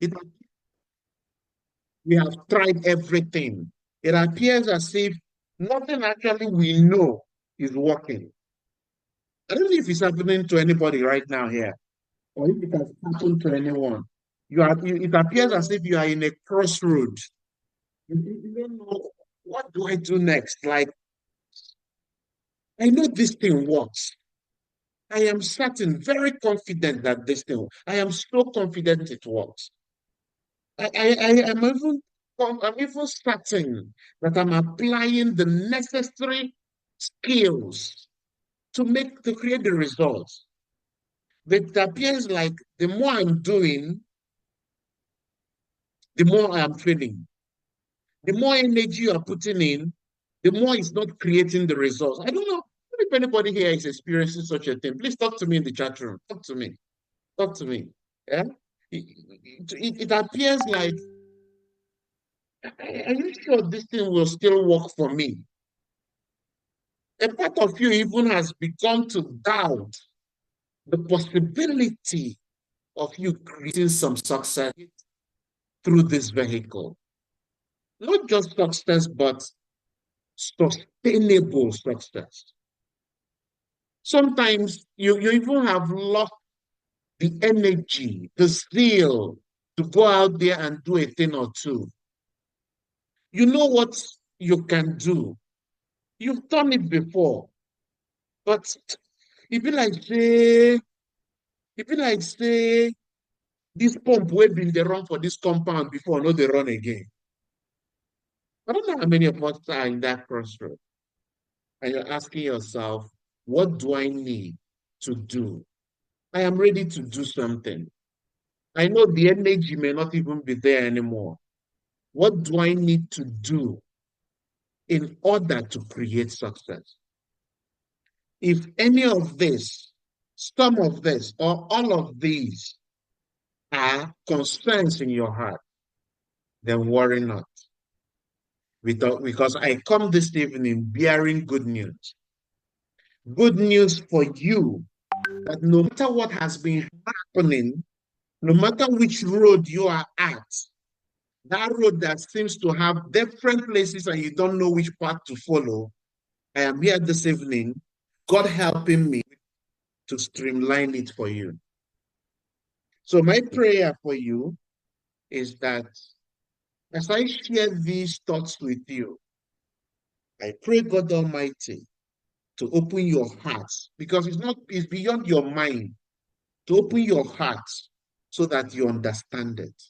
It, we have tried everything. It appears as if nothing actually we know is working. I don't know if it's happening to anybody right now here, or if it has happened to anyone. It appears as if you are in a crossroad. You don't know, what do I do next? Like, I know this thing works. I am certain, very confident that this thing, I am so confident it works. I am even, I'm even certain that I'm applying the necessary skills to create the results. But it appears like the more I'm doing, the more I am feeling. The more energy you are putting in, the more it's not creating the results. I don't know if anybody here is experiencing such a thing. Please talk to me in the chat room. Talk to me. Talk to me. Yeah. It appears like, are you sure this thing will still work for me? A part of you even has begun to doubt the possibility of you creating some success through this vehicle. Not just success, but sustainable success. Sometimes you even have lost the energy, the zeal to go out there and do a thing or two. You know what you can do. You've done it before, but it be like say, it be like say, this pump wey been dey run for this compound before, no dey run again. I don't know how many of us are in that crossroad, and you're asking yourself, what do I need to do? I am ready to do something. I know the energy may not even be there anymore. What do I need to do in order to create success? If any of this, some of this, or all of these are concerns in your heart, then worry not. Because I come this evening bearing good news. Good news for you that no matter what has been happening, no matter which road you are at, that road that seems to have different places and you don't know which path to follow, I am here this evening, God helping me to streamline it for you. So my prayer for you is that as I share these thoughts with you, I pray God Almighty to open your hearts, because it's beyond your mind, to open your hearts so that you understand it.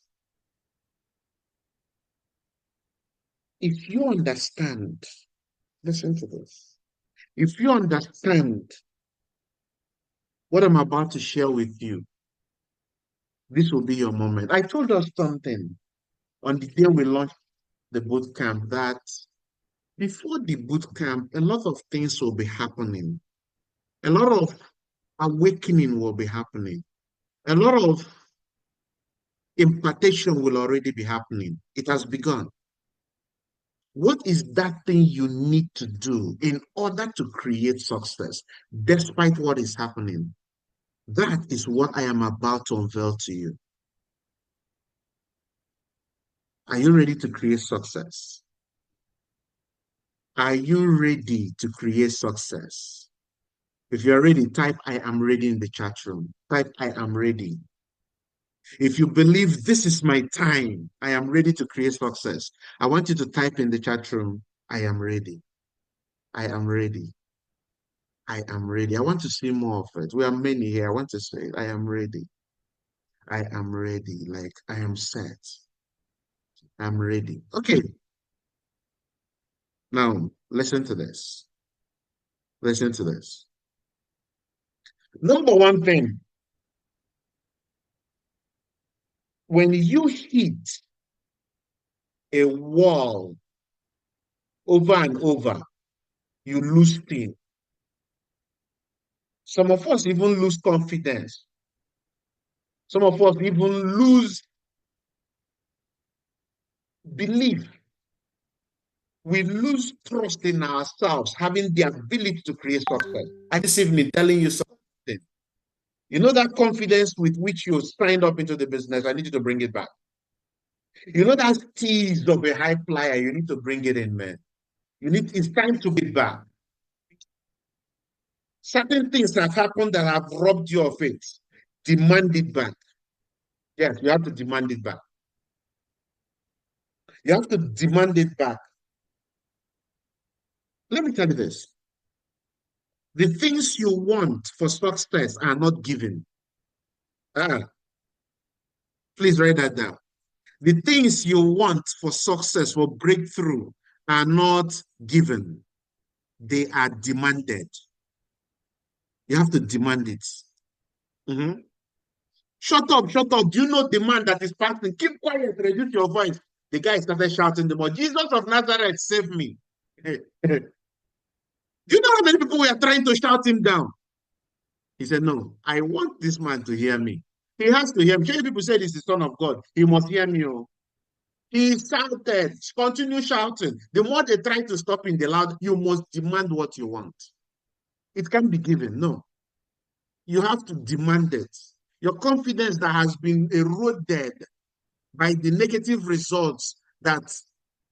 If you understand, listen to this. If you understand what I'm about to share with you, this will be your moment. I told us something on the day we launched the boot camp that before the boot camp, a lot of things will be happening. A lot of awakening will be happening. A lot of impartation will already be happening. It has begun. What is that thing you need to do in order to create success despite what is happening? That is what I am about to unveil to you. Are you ready to create success? Are you ready to create success? If you're ready, type I am ready in the chat room. Type I am ready. If you believe this is my time, I am ready to create success, I want you to type in the chat room, I am ready. I am ready. I am ready. I want to see more of it. We are many here. I want to say, I am ready. I am ready. Like, I am set. I'm ready. Okay. Now, listen to this. Listen to this. Number one thing, when you hit a wall over and over, you lose steam. Some of us even lose confidence. Some of us even lose belief. We lose trust in ourselves, having the ability to create success. I this evening telling you something. You know that confidence with which you signed up into the business, I need you to bring it back. You know that tease of a high flyer, you need to bring it in, man. It's time to get back. Certain things have happened that have robbed you of it. Demand it back. Yes, you have to demand it back. You have to demand it back. Let me tell you this. The things you want for success are not given. Ah, please write that down. The things you want for success, for breakthrough, are not given. They are demanded. You have to demand it. Mhm. Shut up, shut up. Do you know the man that is passing? Keep quiet, reduce your voice. The guy started shouting the more, Jesus of Nazareth, save me. Do you know how many people were trying to shout him down? He said, no, I want this man to hear me. He has to hear me. Many people said he's the son of God. He must hear me. Oh. He shouted, continue shouting. The more they try to stop him, the louder, you must demand what you want. It can't be given. No. You have to demand it. Your confidence that has been eroded by the negative results that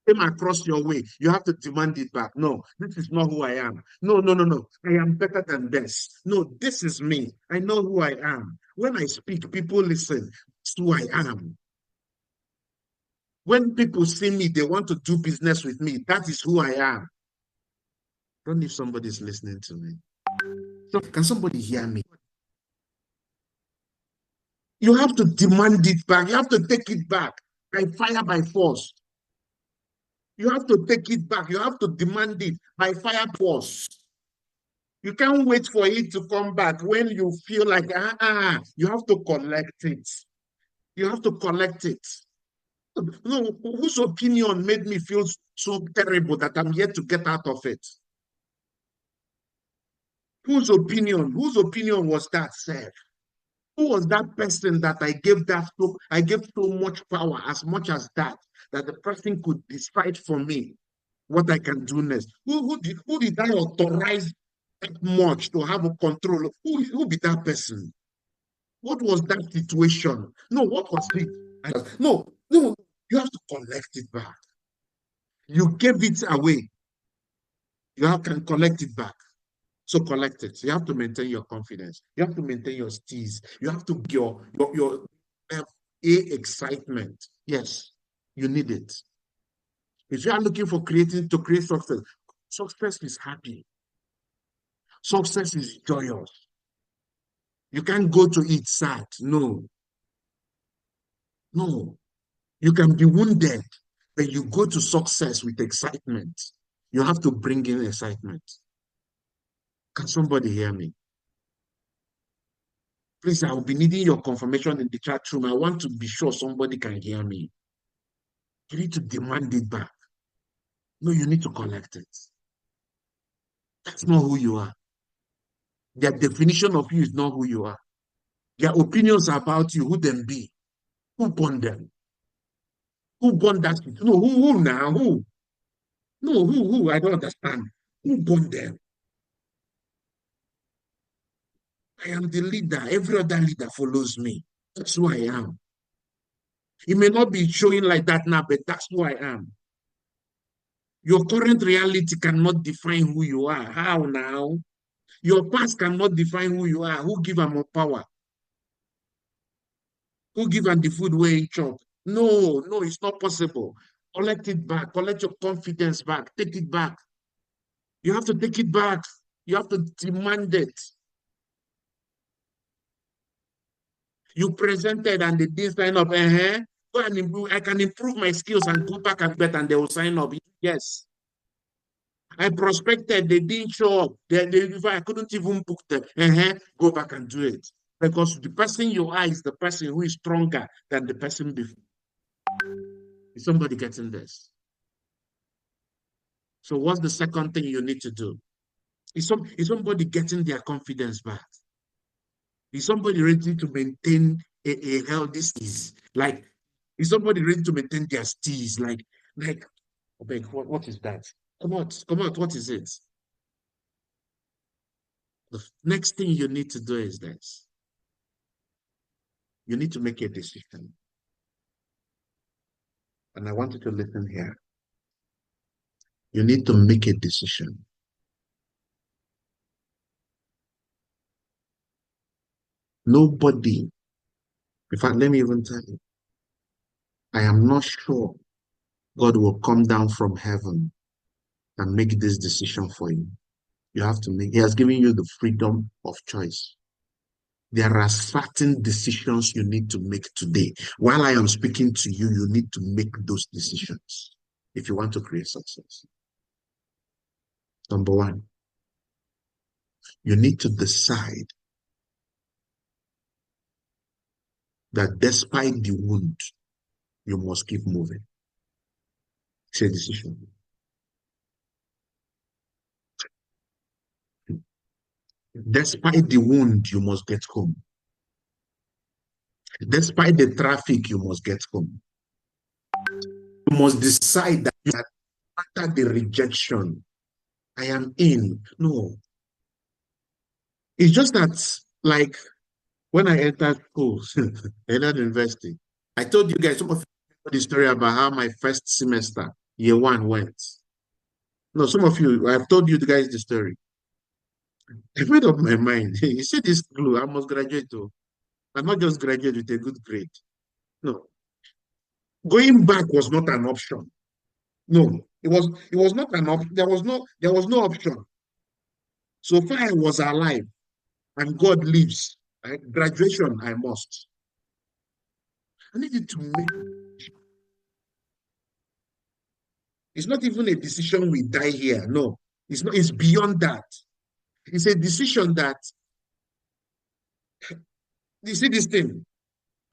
came across your way, you have to demand it back. No, this is not who I am. No, no, no, no. I am better than this. No, this is me. I know who I am. When I speak, people listen. It's who I am. When people see me, they want to do business with me. That is who I am. I don't know if somebody's listening to me. So, can somebody hear me? You have to demand it back. You have to take it back by fire, by force. You have to take it back. You have to demand it by fire force. You can't wait for it to come back when you feel like, you have to collect it. You have to collect it. No, whose opinion made me feel so terrible that I'm yet to get out of it? Whose opinion? Whose opinion was that, sir? Who was that person that I gave so much power, as much as that the person could decide for me what I can do next? Who did I authorize that much to have a control? Who be that person? What was that situation? No, what was it? No, no, you have to collect it back. You gave it away. Can collect it back. So collect it. You have to maintain your confidence. You have to maintain your steez. You have to your excitement. Yes, you need it. If you are looking for creating to create success, success is happy. Success is joyous. You can't go to it sad. No, no. You can be wounded, but you go to success with excitement. You have to bring in excitement. Can somebody hear me? Please, I will be needing your confirmation in the chat room. I want to be sure somebody can hear me. You need to demand it back. No, you need to collect it. That's not who you are. Their definition of you is not who you are. Their opinions about you, who them be, who born them, who born that. No, who now? Who? No, who? I don't understand. Who born them? I am the leader. Every other leader follows me. That's who I am. It may not be showing like that now, but that's who I am. Your current reality cannot define who you are. How now? Your past cannot define who you are. Who give them more power? Who give them the food where you chop? No, no, it's not possible. Collect it back. Collect your confidence back. Take it back. You have to take it back. You have to demand it. You presented and they didn't sign up. Go and improve. I can improve my skills and go back and bet and they will sign up. Yes. I prospected, they didn't show up. I couldn't even book them. Go back and do it. Because the person you are is the person who is stronger than the person before. Is somebody getting this? So what's the second thing you need to do? Is somebody getting their confidence back? Is somebody ready to maintain a healthy steez? Like, is somebody ready to maintain their steez? Like, oh, what is that? Come out, what is it? The next thing you need to do is this. You need to make a decision. And I want you to listen here. You need to make a decision. Nobody, in fact, let me even tell you, I am not sure God will come down from heaven and make this decision for you. You have to make, He has given you the freedom of choice. There are certain decisions you need to make today. While I am speaking to you, you need to make those decisions if you want to create success. Number one, you need to decide that despite the wound, you must keep moving. It's a decision. Despite the wound, you must get home. Despite the traffic, you must get home. You must decide that after the rejection, I am in. No. It's just that, like, when I entered school, entered university, I told you guys some of you know the story about how my first semester, year one, went. No, some of you, I've told you guys the story. I made up my mind. You see this glue, I must graduate too. And not just graduate with a good grade. No. Going back was not an option. No, it was not an option. There was no option. So far I was alive and God lives. Right? Graduation, I must. I needed to make. It's not even a decision we die here. No, it's not. It's beyond that. It's a decision that you see this thing.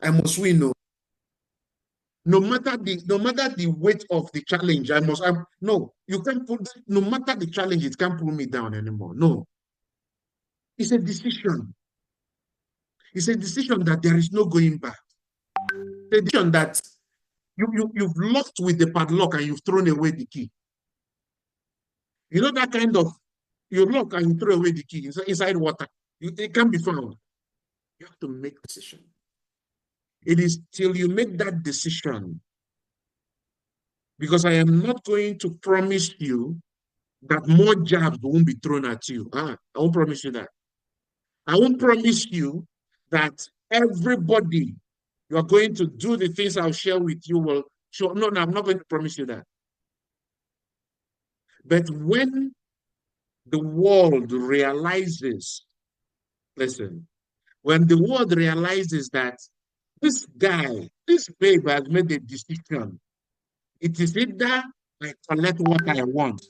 I must win. No, no matter the weight of the challenge, I must. No, you can't put. No matter the challenge, it can't pull me down anymore. No, it's a decision. It's a decision that there is no going back. It's a decision that you've locked with the padlock and you've thrown away the key. You know that kind of you lock and you throw away the key inside water. It can't be found. You have to make a decision. It is till you make that decision, because I am not going to promise you that more jabs won't be thrown at you. I won't promise you that. I won't promise you that everybody you are going to do the things I'll share with you will show. No, no, I'm not going to promise you that. But when the world realizes, listen, when the world realizes that this guy, this babe has made a decision, it is either I collect what I want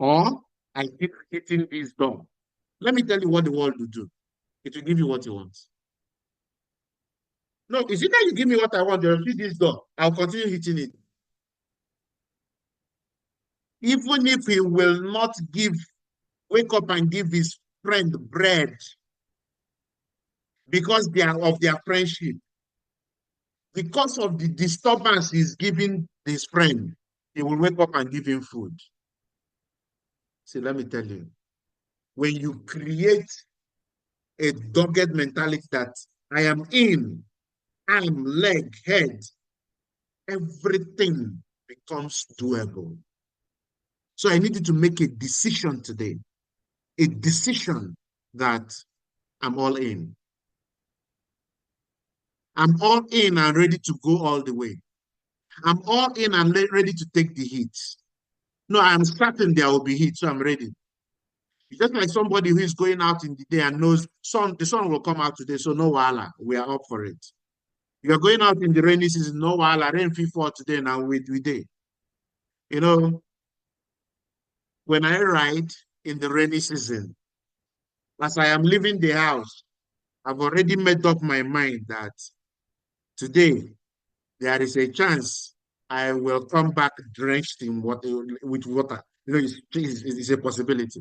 or I keep hitting this door. Let me tell you what the world will do. It will give you what you want. No, it's either you give me what I want, or hit this door. I'll continue hitting it. Even if he will not wake up and give his friend bread because they are of their friendship, because of the disturbance he's giving his friend, he will wake up and give him food. See, let me tell you, when you create a dogged mentality that I am in, arm, leg, head, everything becomes doable. So I needed to make a decision today, a decision that I'm all in. I'm all in and ready to go all the way. I'm all in and ready to take the heat. No, I'm certain there will be heat, so I'm ready. It's just like somebody who is going out in the day and knows the sun will come out today, so no wala, we are up for it. You're going out in the rainy season, no wala, rain free fall today, now we day. You know, when I ride in the rainy season, as I am leaving the house, I've already made up my mind that today there is a chance I will come back drenched in water with water. You know, it's a possibility.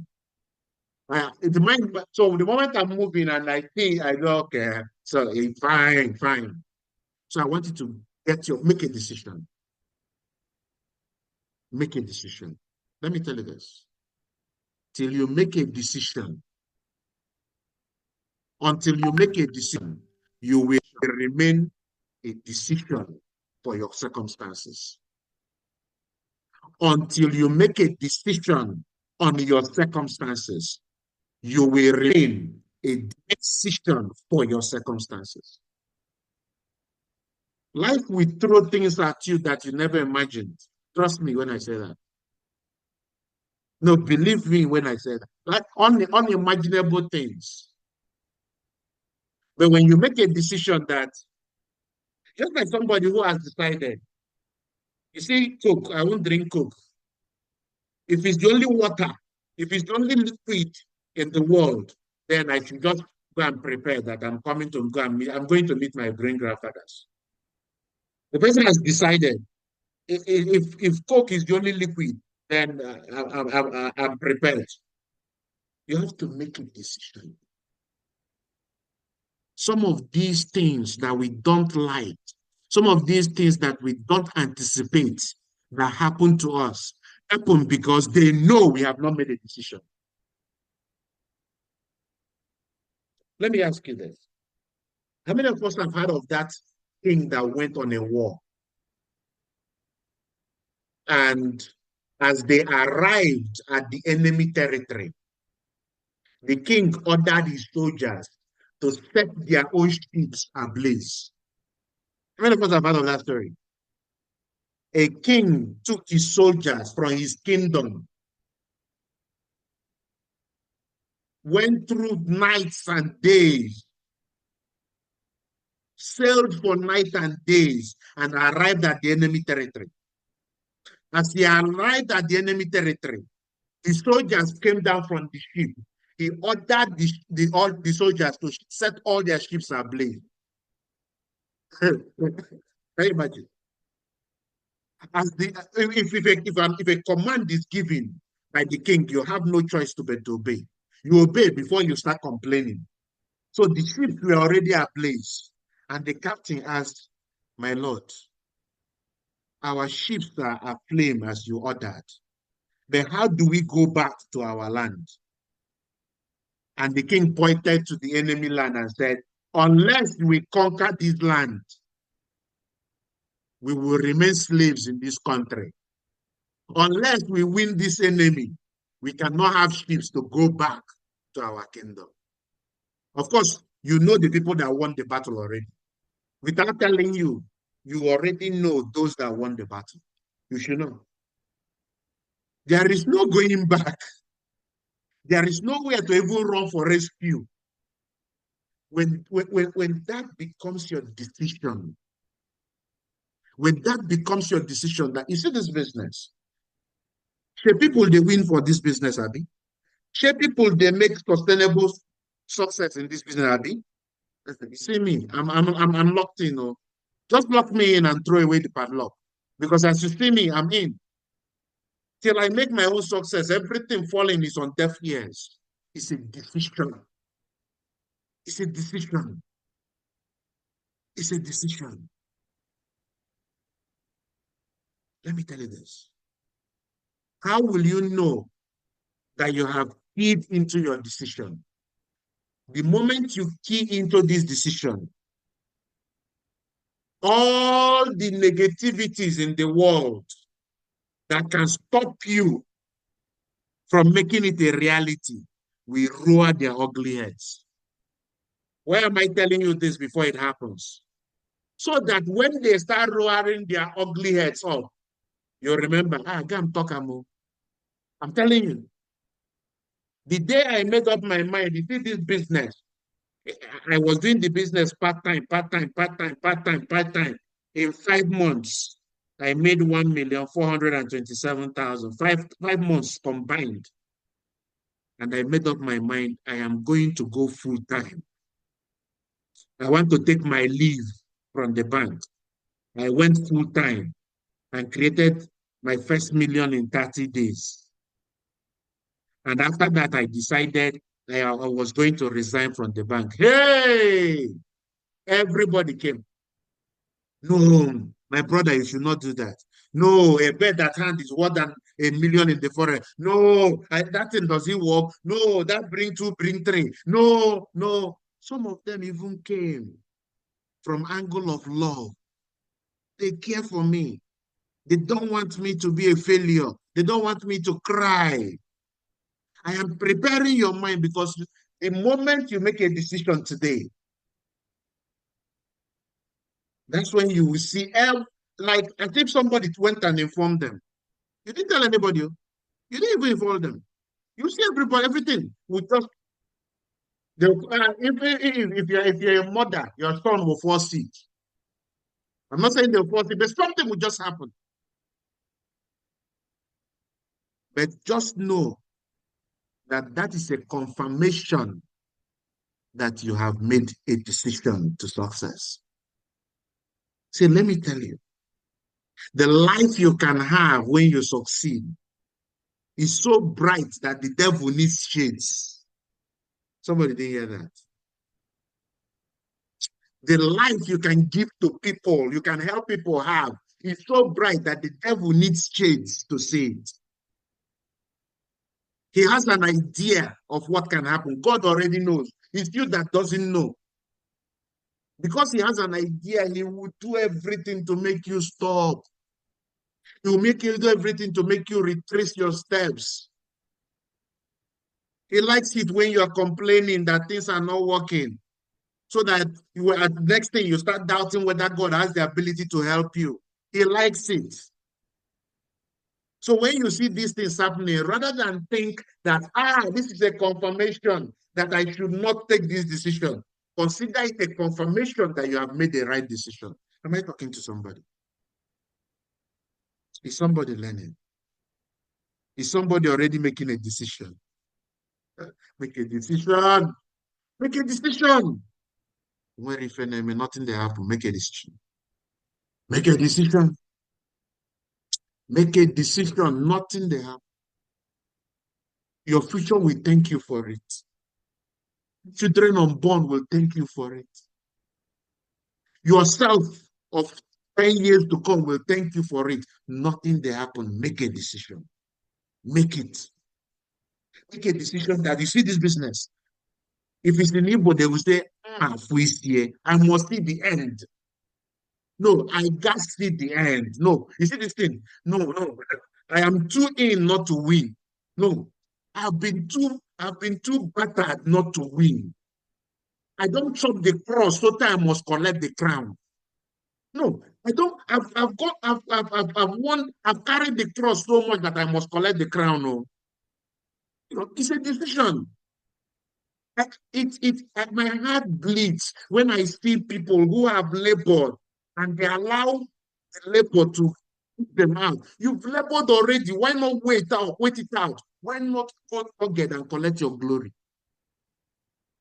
So the moment I'm moving and I think I go, okay, so fine, fine. So I want you to make a decision. Make a decision. Let me tell you this. Till you make a decision, until you make a decision, you will remain a decision for your circumstances. Until you make a decision on your circumstances, you will remain a decision for your circumstances. Life will throw things at you that you never imagined. Trust me when I say that. No, believe me when I say that. Like unimaginable things. But when you make a decision that, just like somebody who has decided, you see, Coke, I won't drink Coke. If it's the only water, if it's the only liquid in the world, then I should just go and prepare that I'm coming to go and meet, I'm going to meet my great grandfathers. The person has decided if Coke is the only liquid, then I'm prepared. You have to make a decision. Some of these things that we don't like, some of these things that we don't anticipate that happen to us, happen because they know we have not made a decision. Let me ask you this. How many of us have heard of that king that went on a war? And as they arrived at the enemy territory, the king ordered his soldiers to set their own ships ablaze. How many of us have heard of that story? A king took his soldiers from his kingdom, went through nights and days, sailed for night and days, and arrived at the enemy territory. As he arrived at the enemy territory, the soldiers came down from the ship. He ordered all the soldiers to set all their ships ablaze. Can you imagine? As the if a command is given by the king, you have no choice but to obey. You obey before you start complaining. So the ships were already ablaze, and the captain asked, "My lord, our ships are aflame as you ordered. But how do we go back to our land?" And the king pointed to the enemy land and said, "Unless we conquer this land, we will remain slaves in this country. Unless we win this enemy, we cannot have ships to go back to our kingdom." Of course, you know the people that won the battle already. Without telling you, you already know those that won the battle. You should know. There is no going back. There is nowhere to even run for rescue. When that becomes your decision, when that becomes your decision, that you see this business, shey people they win for this business, abi? Shey people they make sustainable success in this business, abi? You see me, I'm locked in. Oh. Just lock me in and throw away the padlock. Because as you see me, I'm in. Till I make my own success, everything falling is on deaf ears. It's a decision. It's a decision. It's a decision. Let me tell you this. How will you know that you have keyed into your decision? The moment you key into this decision, all the negativities in the world that can stop you from making it a reality will roar their ugly heads. Why am I telling you this before it happens? So that when they start roaring their ugly heads up, you remember, I'm talking. I'm telling you, the day I made up my mind, you see this business, I was doing the business part-time, part-time, part-time, part-time, part-time. In 5 months, I made 1,427,000. 5 months combined. And I made up my mind, I am going to go full-time. I want to take my leave from the bank. I went full-time and created my first million in 30 days. And after that, I decided I was going to resign from the bank. Hey, everybody came. No, my brother, you should not do that. No, a bed that hand is more than a million in the forest. No, that thing doesn't work. No, that bring two, bring three. No, no. Some of them even came from angle of love. they care for me. They don't want me to be a failure. They don't want me to cry. I am preparing your mind because the moment you make a decision today, that's when you will see, like as if somebody went and informed them. You didn't tell anybody. You didn't even inform them. You see everybody, everything. We just, if you're a mother, your son will fall sick. I'm not saying they'll fall sick, but something will just happen. But just know that that is a confirmation that you have made a decision to success. See, let me tell you, the life you can have when you succeed is so bright that the devil needs shades. Somebody didn't hear that. The life you can give to people, you can help people have, is so bright that the devil needs shades to see it. He has an idea of what can happen. God already knows. It's you that doesn't know. Because he has an idea, he will do everything to make you stop. He will make you do everything to make you retrace your steps. He likes it when you are complaining that things are not working. So that you at the next thing you start doubting whether God has the ability to help you. He likes it. So when you see these things happening, rather than think that, this is a confirmation that I should not take this decision, consider it a confirmation that you have made the right decision. Am I talking to somebody? Is somebody learning? Is somebody already making a decision? Make a decision. Make a decision. When if nothing they happen, make a decision. Make a decision. Make a decision. Nothing they happen. Your future will thank you for it. Children unborn will thank you for it. Yourself of 10 years to come will thank you for it. Nothing they happen. Make a decision. Make it. Make a decision that you see this business. If it's in Igbo, they will say, I must see the end. No, I got to see the end. No, you see this thing? No, no. I am too in not to win. No, I've been too battered not to win. I don't chop the cross so that I must collect the crown. No, I don't. I've carried the cross so much that I must collect the crown. No, it's a decision. My heart bleeds when I see people who have labored and they allow the labor to put them out. You've labored already. Why not wait it out? Why not forget and collect your glory?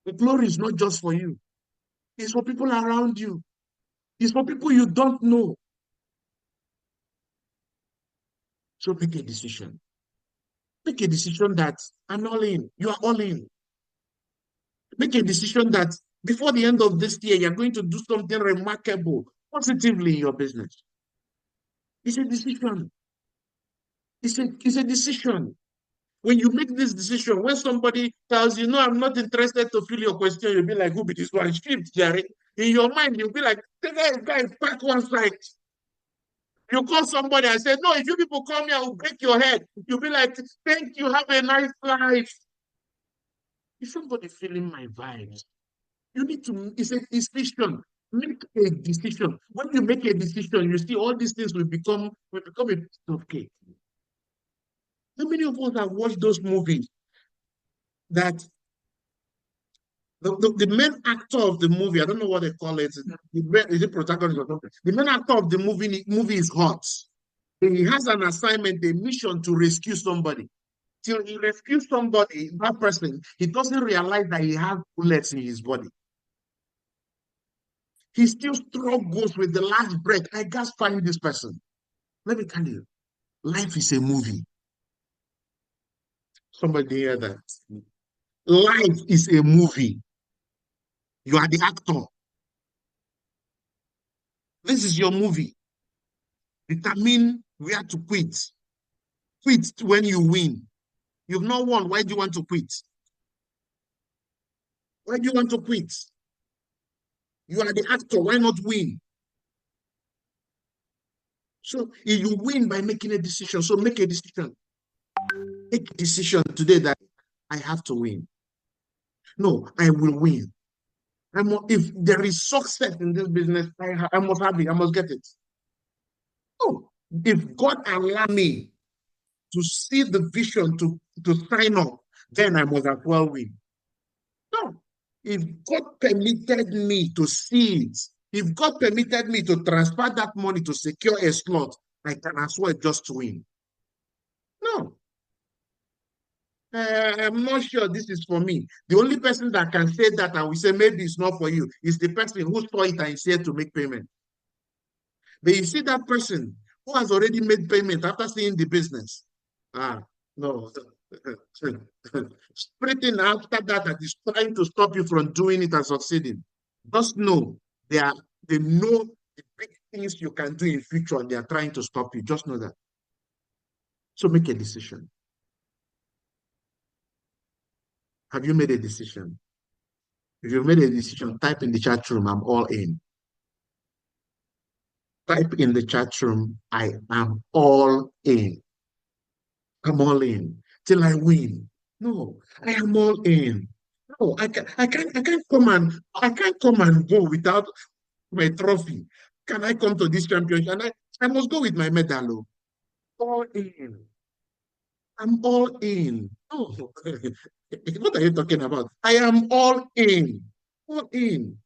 The glory is not just for you. It's for people around you. It's for people you don't know. So make a decision. Make a decision that I'm all in. You are all in. Make a decision that before the end of this year, you're going to do something remarkable, positively in your business. It's a decision. It's a decision. When you make this decision, when somebody tells you, no, I'm not interested to fill your question, you'll be like, who be this one? Shift, Jerry. In your mind, you'll be like, the guy back one side. You call somebody and say, no, if you people come here, I will break your head. You'll be like, thank you, have a nice life. Is somebody feeling my vibes? You need to, it's a decision. Make a decision. When you make a decision, you see all these things will become a piece of cake. How many of us have watched those movies that the main actor of the movie, I don't know what they call it, is it protagonist or something? The main actor of the movie is hot. He has an assignment, a mission to rescue somebody. Till he rescues somebody, that person, he doesn't realize that he has bullets in his body. He still struggles with the last breath. I can't find this person. Let me tell you, life is a movie. Somebody hear that? Life is a movie. You are the actor. This is your movie. Determine where to quit. Quit when you win. You've not won. Why do you want to quit? Why do you want to quit? You are the actor. Why not win? So you win by making a decision. So make a decision. Make a decision today that I have to win. No, I will win. If there is success in this business, I must have it. I must get it. No, if God allow me to see the vision to sign up, then I must as well win. No, if God permitted me to see it, if God permitted me to transfer that money to secure a slot, I can as well just win. No, I'm not sure this is for me. The only person that can say that and we say maybe it's not for you is the person who saw it and is here to make payment. But you see that person who has already made payment after seeing the business. Ah, no. Sprinting after that is trying to stop you from doing it and succeeding. Just know they know the big things you can do in future and they are trying to stop you. Just know that. So make a decision. Have you made a decision? If you've made a decision, type in the chat room, I'm all in. Type in the chat room, I am all in. I'm all in till I win. No, I am all in. No, I can't come and go without my trophy. Can I come to this championship? And I must go with my medal. All in. I'm all in. Oh, what are you talking about? I am all in. All in.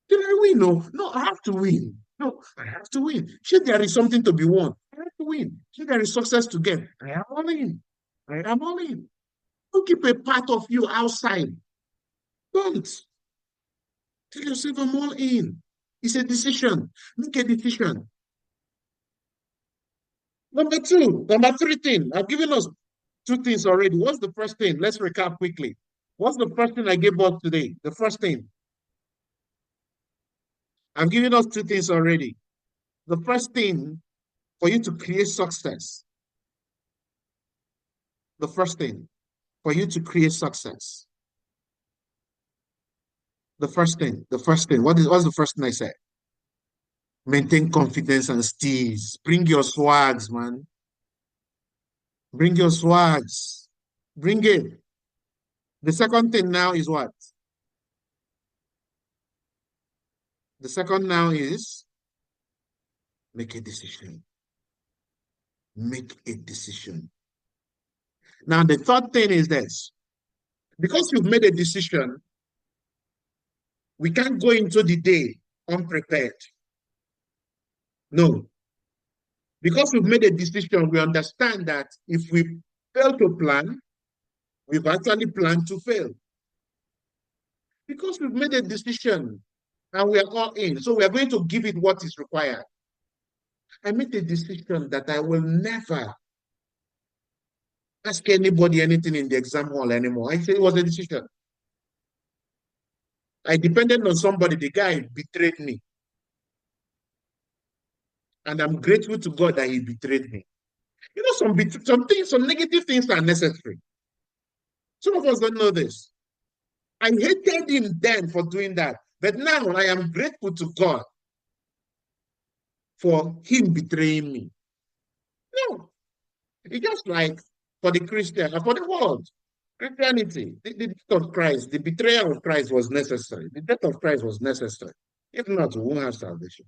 Did I win? No, no, I have to win. No, I have to win. Sure, there is something to be won. I have to win. Sure, there is success to get. I am all in. I am all in. Don't keep a part of you outside. Don't. Tell yourself I'm all in. It's a decision. Make a decision. Number two, number three thing. I've given us two things already. What's the first thing? Let's recap quickly. What's the first thing I gave us today? The first thing. I've given us two things already. The first thing for you to create success. The first thing for you to create success. The first thing. What's the first thing I said? Maintain confidence and steeze. Bring your swags, man. Bring your swags. Bring it. The second thing now is what? The second now is make a decision. Make a decision. Now, the third thing is this. Because you've made a decision, we can't go into the day unprepared. No. Because we've made a decision, we understand that if we fail to plan, we've actually planned to fail. Because we've made a decision and we are all in, so we are going to give it what is required. I made a decision that I will never ask anybody anything in the exam hall anymore. I said it was a decision. I depended on somebody, the guy betrayed me. And I'm grateful to God that he betrayed me. You know, some negative things are necessary. Some of us don't know this. I hated him then for doing that. But now I am grateful to God for him betraying me. No, it's just like for the Christian, for the world, Christianity, the death of Christ, the betrayal of Christ was necessary. The death of Christ was necessary. If not, we won't have salvation.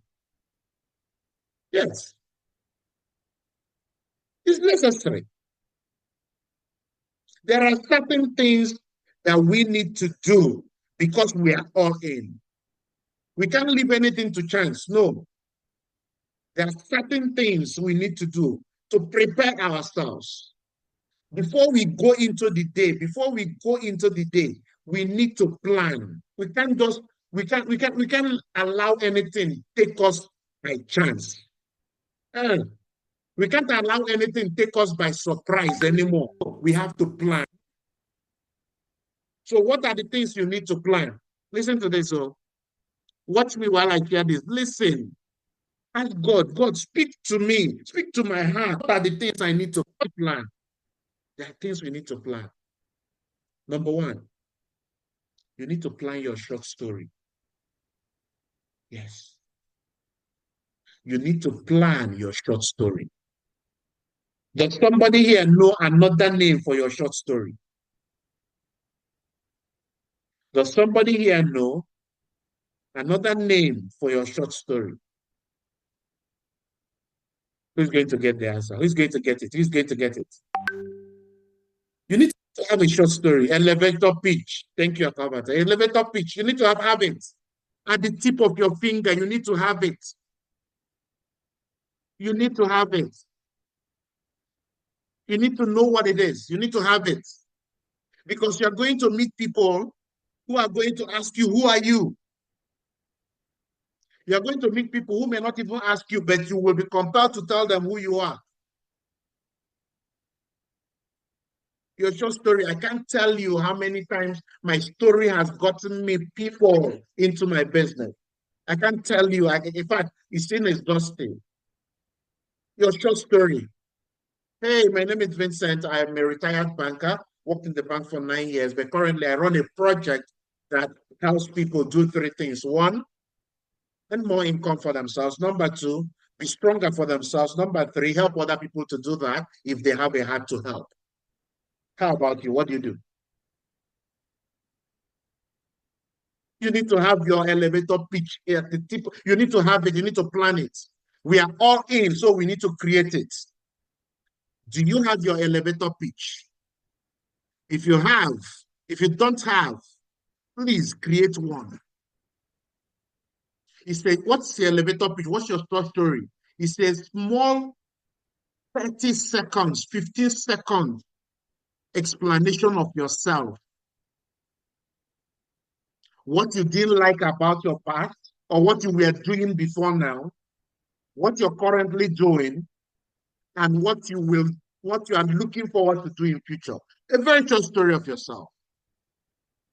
Yes, it's necessary. There are certain things that we need to do because we are all in. We can't leave anything to chance. No. There are certain things we need to do to prepare ourselves. Before we go into the day, we need to plan. We can't allow anything take us by chance. We can't allow anything take us by surprise anymore. We have to plan. So what are the things you need to plan? Listen to this. So watch me while I share this. Listen. Ask God, God, speak to me. Speak to my heart. What are the things I need to plan? There are things we need to plan. Number one, you need to plan your short story. Yes. you need to plan your short story. Does somebody here know another name for your short story? Does somebody here know another name for your short story? Who's going to get the answer? Who's going to get it? Who's going to get it? You need to have a short story, elevator pitch. Thank you, Akabata. Elevator pitch. You need to have it at the tip of your finger. You need to have it. You need to have it. You need to know what it is. You need to have it because you're going to meet people who are going to ask you, who are you? You're going to meet people who may not even ask you, but you will be compelled to tell them who you are. Your short story, I can't tell you how many times my story has gotten me people into my business. I can't tell you. In fact, it's exhausting. Your short story. Hey, my name is Vincent. I'm a retired banker, worked in the bank for 9 years, but currently I run a project that helps people do three things. One, earn more income for themselves. Number two, be stronger for themselves. Number three, help other people to do that if they have a heart to help. How about you? What do you do? You need to have your elevator pitch at the tip. You need to have it. You need to plan it. We are all in, so we need to create it. Do you have your elevator pitch? If you have, if you don't have, please create one. He said, what's the elevator pitch? What's your short story? He says, small 30 seconds, 15 seconds explanation of yourself. What you didn't like about your past or what you were doing before now, what you're currently doing, and what you are looking forward to do in future. A very short story of yourself.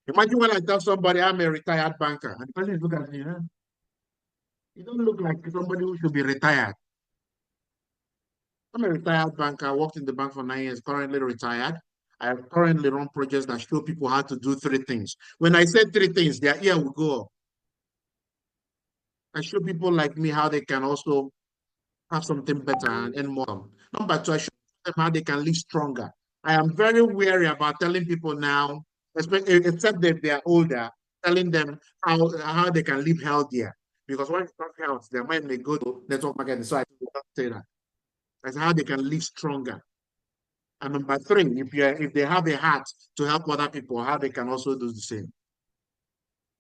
Imagine when I tell somebody I'm a retired banker, and the person look at me, huh? You don't look like somebody who should be retired. I'm a retired banker. I worked in the bank for 9 years, currently retired. I currently run projects that show people how to do three things. When I say three things, their ear will go up. I show people like me how they can also have something better and more. Number two, I show them how they can live stronger. I am very wary about telling people now, especially except that they are older, telling them how they can live healthier. Because when you talk health, their mind may go to network marketing. So I don't say that. That's how they can live stronger. And number three, if they have a heart to help other people, how they can also do the same.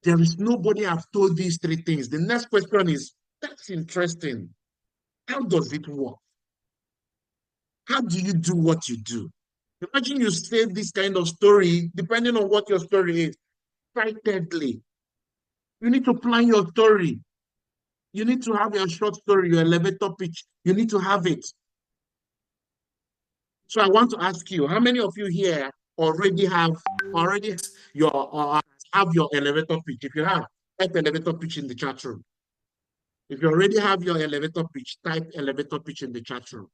There is nobody I've told these three things. The next question is, that's interesting. How does it work? How do you do what you do? Imagine you say this kind of story, depending on what your story is, excitedly. You need to plan your story. You need to have your short story, your elevator pitch. You need to have it. So I want to ask you, how many of you here already your or have your elevator pitch? If you have, type elevator pitch in the chat room. If you already have your elevator pitch, type elevator pitch in the chat room.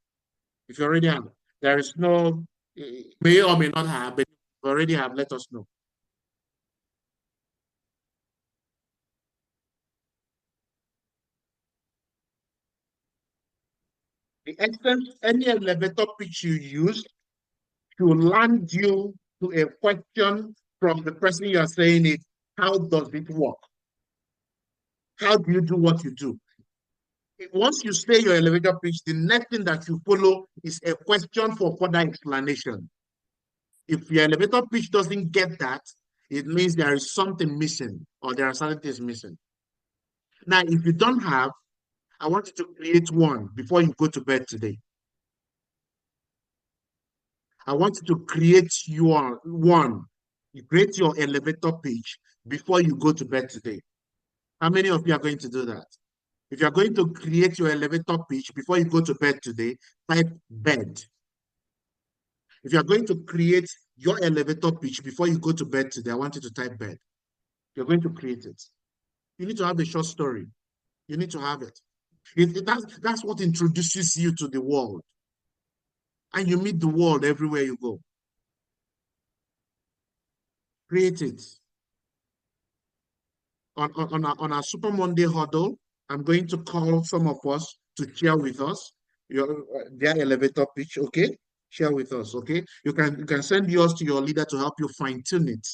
If you already have, there is no may or may not have, but if you already have, let us know. The extent any elevator pitch you use to land you to a question from the person you are saying it, how does it work? How do you do what you do? Once you say your elevator pitch, the next thing that you follow is a question for further explanation. If your elevator pitch doesn't get that, it means there is something missing or there are certain things missing. Now, if you don't have, I want you to create one before you go to bed today. I want you to create your one. You create your elevator pitch before you go to bed today. How many of you are going to do that? If you're going to create your elevator pitch before you go to bed today, type bed. If you're going to create your elevator pitch before you go to bed today, I want you to type bed. You're going to create it. You need to have a short story. You need to have it. That's what introduces you to the world. And you meet the world everywhere you go. Create it. On our Super Monday huddle, I'm going to call some of us to share with us their elevator pitch, okay? Share with us, okay? You can send yours to your leader to help you fine-tune it,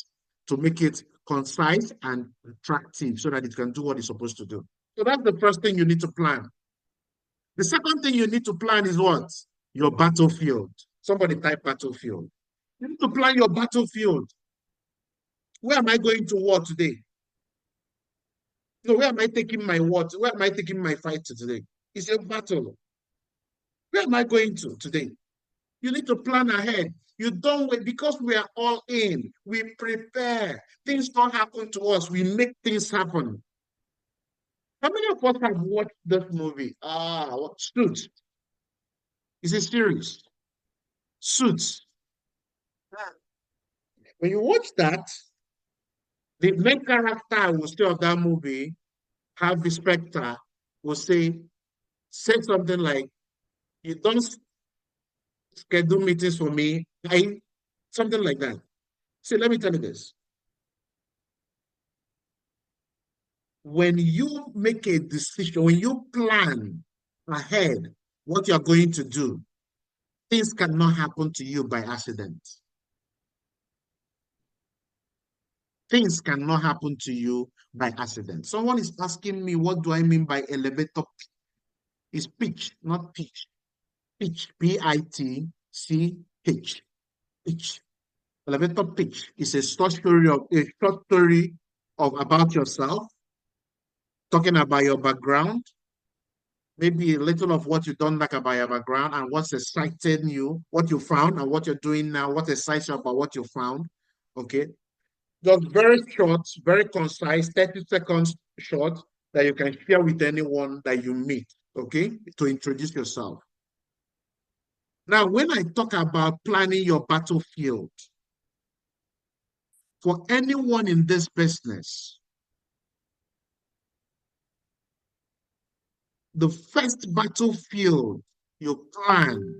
to make it concise and attractive so that it can do what it's supposed to do. So that's the first thing you need to plan. The second thing you need to plan is what? Your battlefield. Somebody type battlefield. You need to plan your battlefield. Where am I going to war today? No, where am I taking my war? Where am I taking my fight to today? It's a battle. Where am I going to today? You need to plan ahead. You don't wait because we are all in. We prepare. Things don't happen to us. We make things happen. How many of us have watched this movie? Suits. It's a series. Suits. When you watch that, the main character will still of that movie, Harvey Specter, will say something like, "You don't schedule meetings for me." Something like that. See, let me tell you this. When you make a decision, when you plan ahead what you're going to do, things cannot happen to you by accident. Things cannot happen to you by accident. Someone is asking me, what do I mean by elevator? It's pitch, not pitch. Pitch, P-I-T-C-H. Pitch. Elevator pitch is a short story of about yourself, talking about your background, maybe a little of what you don't like about your background and what's exciting you, what you found and what you're doing now, what excites you about what you found. Okay. Just very short, very concise, 30 seconds short that you can share with anyone that you meet. Okay. To introduce yourself. Now, when I talk about planning your battlefield, for anyone in this business, the first battlefield you plan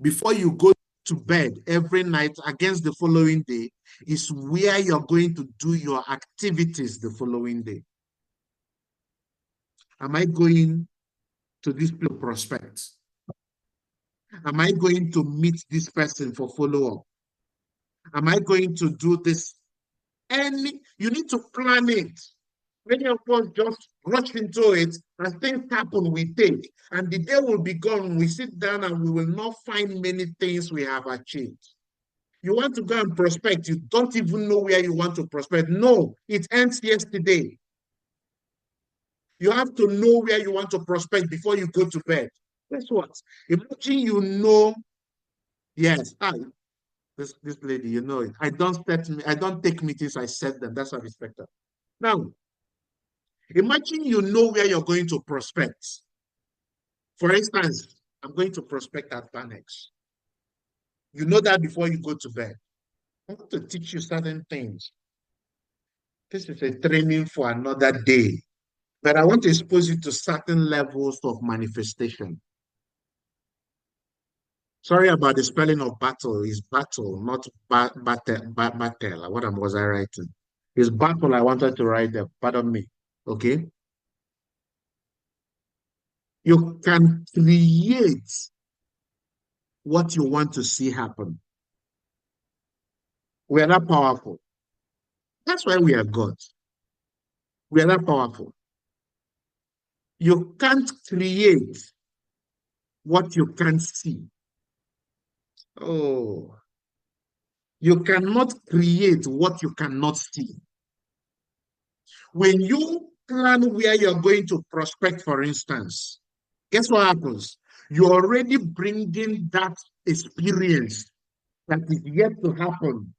before you go to bed every night against the following day is where you're going to do your activities the following day. Am I going to this prospect? Am I going to meet this person for follow-up? Am I going to do this? You need to plan it. Many of us just rush into it and things happen, we think. And the day will be gone. We sit down and we will not find many things we have achieved. You want to go and prospect, you don't even know where you want to prospect. No, it ends yesterday. You have to know where you want to prospect before you go to bed. Guess what? Imagine you know, yes, this lady, you know it. I don't take meetings, I set them. That's how I respect her. Now, imagine you know where you're going to prospect. For instance, I'm going to prospect at Banex. You know that before you go to bed. I want to teach you certain things. This is a training for another day. But I want to expose you to certain levels of manifestation. Sorry about the spelling of battle. It's battle, not battle. What was I writing? It's battle. I wanted to write there. Pardon me. Okay. You can create what you want to see happen. We are not powerful. That's why we are God. We are not powerful. You can't create what you can't see. Oh, you cannot create what you cannot see. When you plan where you're going to prospect, for instance, guess what happens? You're already bringing that experience that is yet to happen,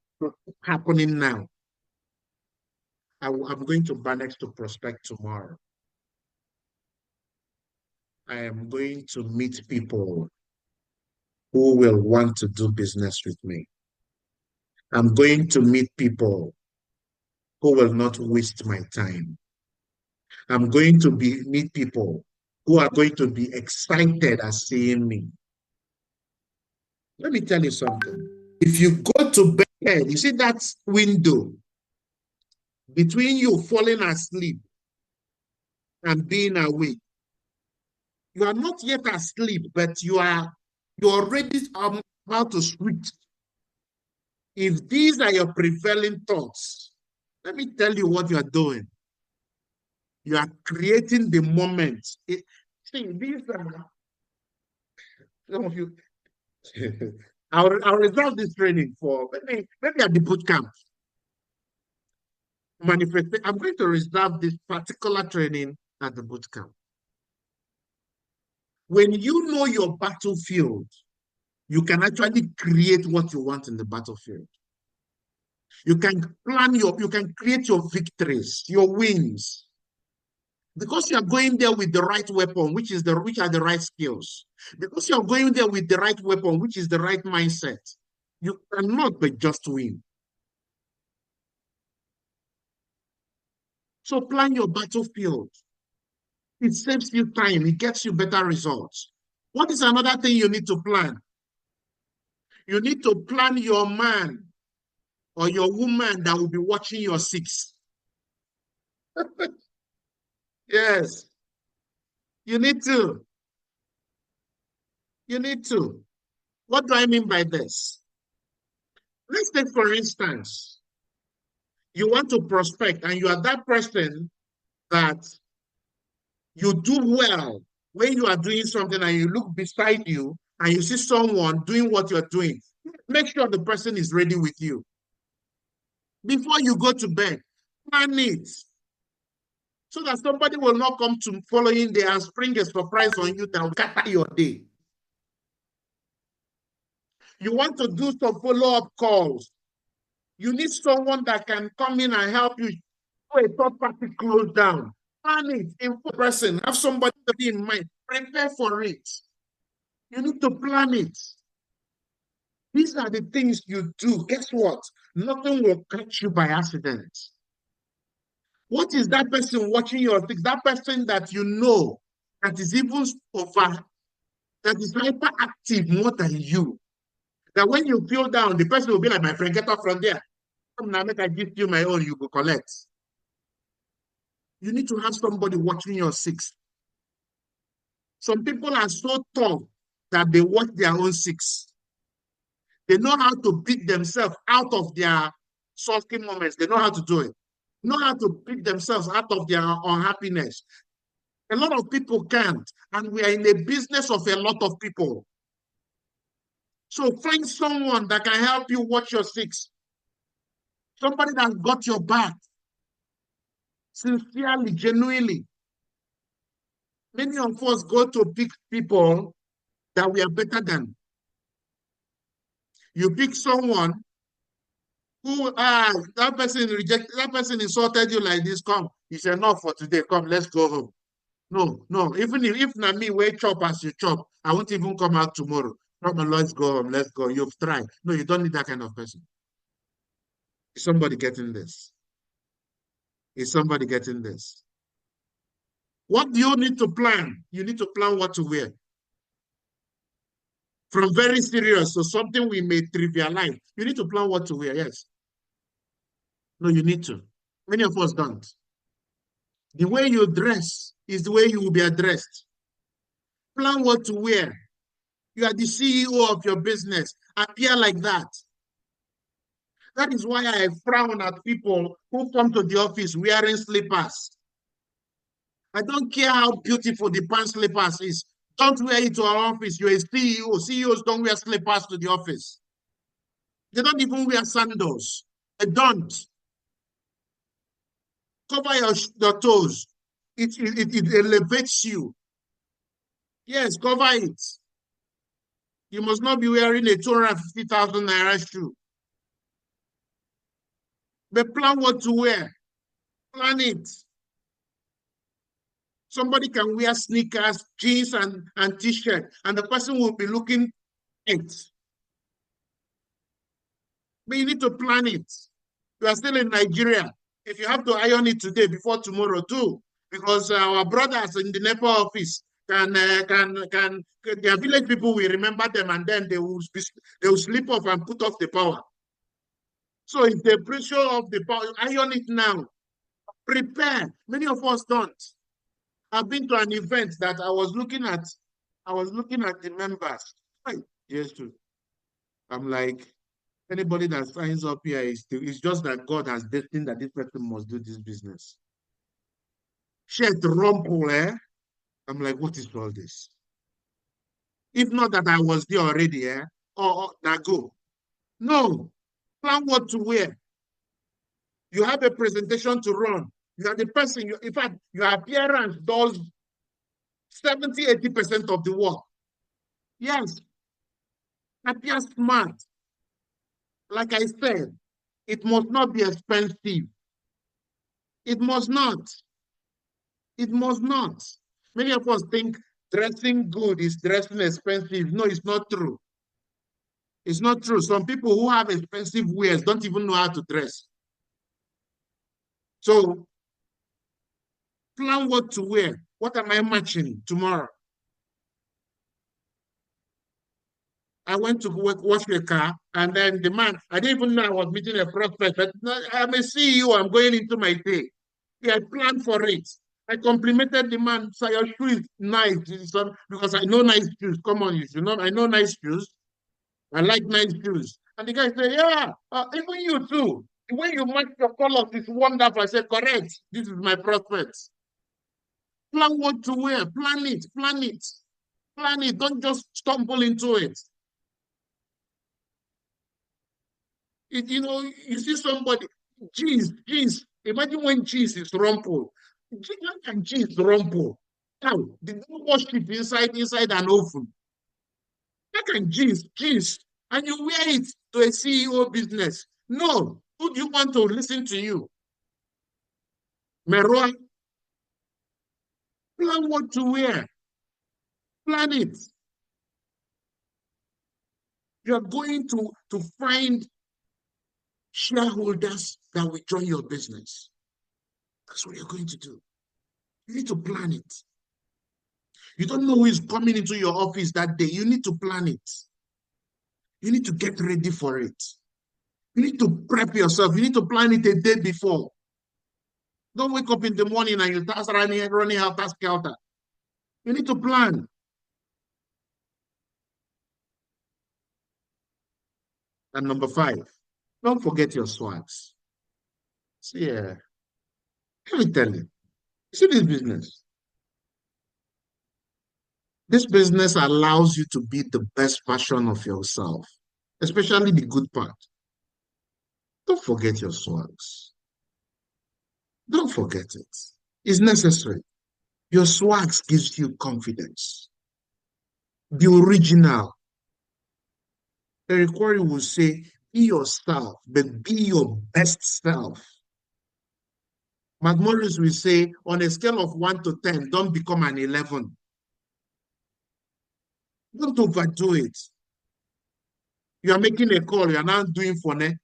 happening now. I'm going to Banex to prospect tomorrow. I am going to meet people who will want to do business with me. I'm going to meet people who will not waste my time. I'm going to meet people who are going to be excited at seeing me. Let me tell you something. If you go to bed, you see that window between you falling asleep and being awake. You are not yet asleep, but you're already about to switch. If these are your prevailing thoughts, let me tell you what you are doing. You are creating the moment. See, these are some of you. I'll reserve this training for maybe at the boot camp. Manifest. I'm going to reserve this particular training at the boot camp. When you know your battlefield, you can actually create what you want in the battlefield. You can you can create your victories, your wins. Because you are going there with the right weapon, which are the right skills. Because you are going there with the right weapon, which is the right mindset. You cannot but just win. So plan your battlefield. It saves you time. It gets you better results. What is another thing you need to plan? You need to plan your man or your woman that will be watching your six. Yes, you need to. You need to. What do I mean by this? Let's take, for instance, you want to prospect and you are that person that you do well when you are doing something and you look beside you and you see someone doing what you're doing. Make sure the person is ready with you. Before you go to bed, plan it so that somebody will not come to following day and spring a surprise on you that will scatter your day. You want to do some follow-up calls. You need someone that can come in and help you do a third-party close down. Plan it in person. Have somebody to be in mind. Prepare for it. You need to plan it. These are the things you do. Guess what? Nothing will catch you by accident. What is that person watching your things? That person that you know that is even over, that is hyperactive more than you. That when you feel down, the person will be like, my friend, get off from there. Come now, make I give you my own, you go collect. You need to have somebody watching your six. Some people are so tough that they watch their own six. They know how to pick themselves out of their sulking moments. They know how to do it. Know how to pick themselves out of their unhappiness. A lot of people can't, and we are in a business of a lot of people. So find someone that can help you watch your six. Somebody that's got your back. Sincerely, genuinely. Many of us go to pick people that we are better than. You pick someone who, that person rejected, that person insulted you like this, come, it's enough for today, come, let's go home. No, even if not me, wait, chop as you chop, I won't even come out tomorrow. Come on, let's go home, let's go. You've tried. No, you don't need that kind of person. Is somebody getting this? Is somebody getting this? What do you need to plan? You need to plan what to wear. From very serious to something we may trivialize, you need to plan what to wear, yes. No, you need to. Many of us don't. The way you dress is the way you will be addressed. Plan what to wear. You are the CEO of your business. Appear like that. That is why I frown at people who come to the office wearing slippers. I don't care how beautiful the pants slippers is. Don't wear it to our office. You're a CEO. CEOs don't wear slippers to the office. They don't even wear sandals. They don't. Cover your toes. It elevates you. Yes, cover it. You must not be wearing a 250,000 naira shoe. But plan what to wear. Plan it. Somebody can wear sneakers, jeans, and t-shirt, and the person will be looking it. But you need to plan it. You are still in Nigeria. If you have to iron it today before tomorrow, do. Because our brothers in the NEPA office their village people will remember them, and then they will slip off and put off the power. So if the pressure of the power, iron it now. Prepare. Many of us don't. I've been to an event that I was looking at the members. Hey, yes, too. I'm like, anybody that signs up here it's just that God has destined that this person must do this business. Shit, rumple, eh? I'm like, what is all this? If not that I was there already, eh? Now go. No, plan what to wear. You have a presentation to run. You are the person, in fact, your appearance does 70-80% of the work. Yes, appear smart. Like I said, it must not be expensive. It must not. It must not. Many of us think dressing good is dressing expensive. No, it's not true. It's not true. Some people who have expensive wares don't even know how to dress. So plan what to wear. What am I matching tomorrow? I went to work, wash the car, and then the man, I didn't even know I was meeting a prospect, but I'm a CEO, I'm going into my day. He had planned for it. I complimented the man, so your shoe is nice, because I know nice shoes. Come on, you should know, I know nice shoes. I like nice shoes. And the guy said, yeah, even you too. The way you match your colors is wonderful. I said, correct. This is my prospect. Plan what to wear. Plan it. Plan it. Plan it. Don't just stumble into it. You see somebody, jeans. Imagine when jeans is rumpled. How can jeans rumple? How? Did you wash it inside an oven? How can jeans, and you wear it to a CEO business? No. Who do you want to listen to you? Meroa, plan what to wear. Plan it. You're going to find shareholders that will join your business. That's what you're going to do. You need to plan it. You don't know who is coming into your office that day. You need to plan it. You need to get ready for it. You need to prep yourself. You need to plan it a day before. Don't wake up in the morning and you start running out that skelter. You need to plan. And number 5, don't forget your swags. See, let me tell you. See this business. This business allows you to be the best version of yourself, especially the good part. Don't forget your swags. Don't forget it. It's necessary. Your swags gives you confidence. Be original. Eric Quarry will say, be yourself, but be your best self. Mark Morris will say, on a scale of 1 to 10, don't become an 11. Don't overdo it. You are making a call, you are now doing phone.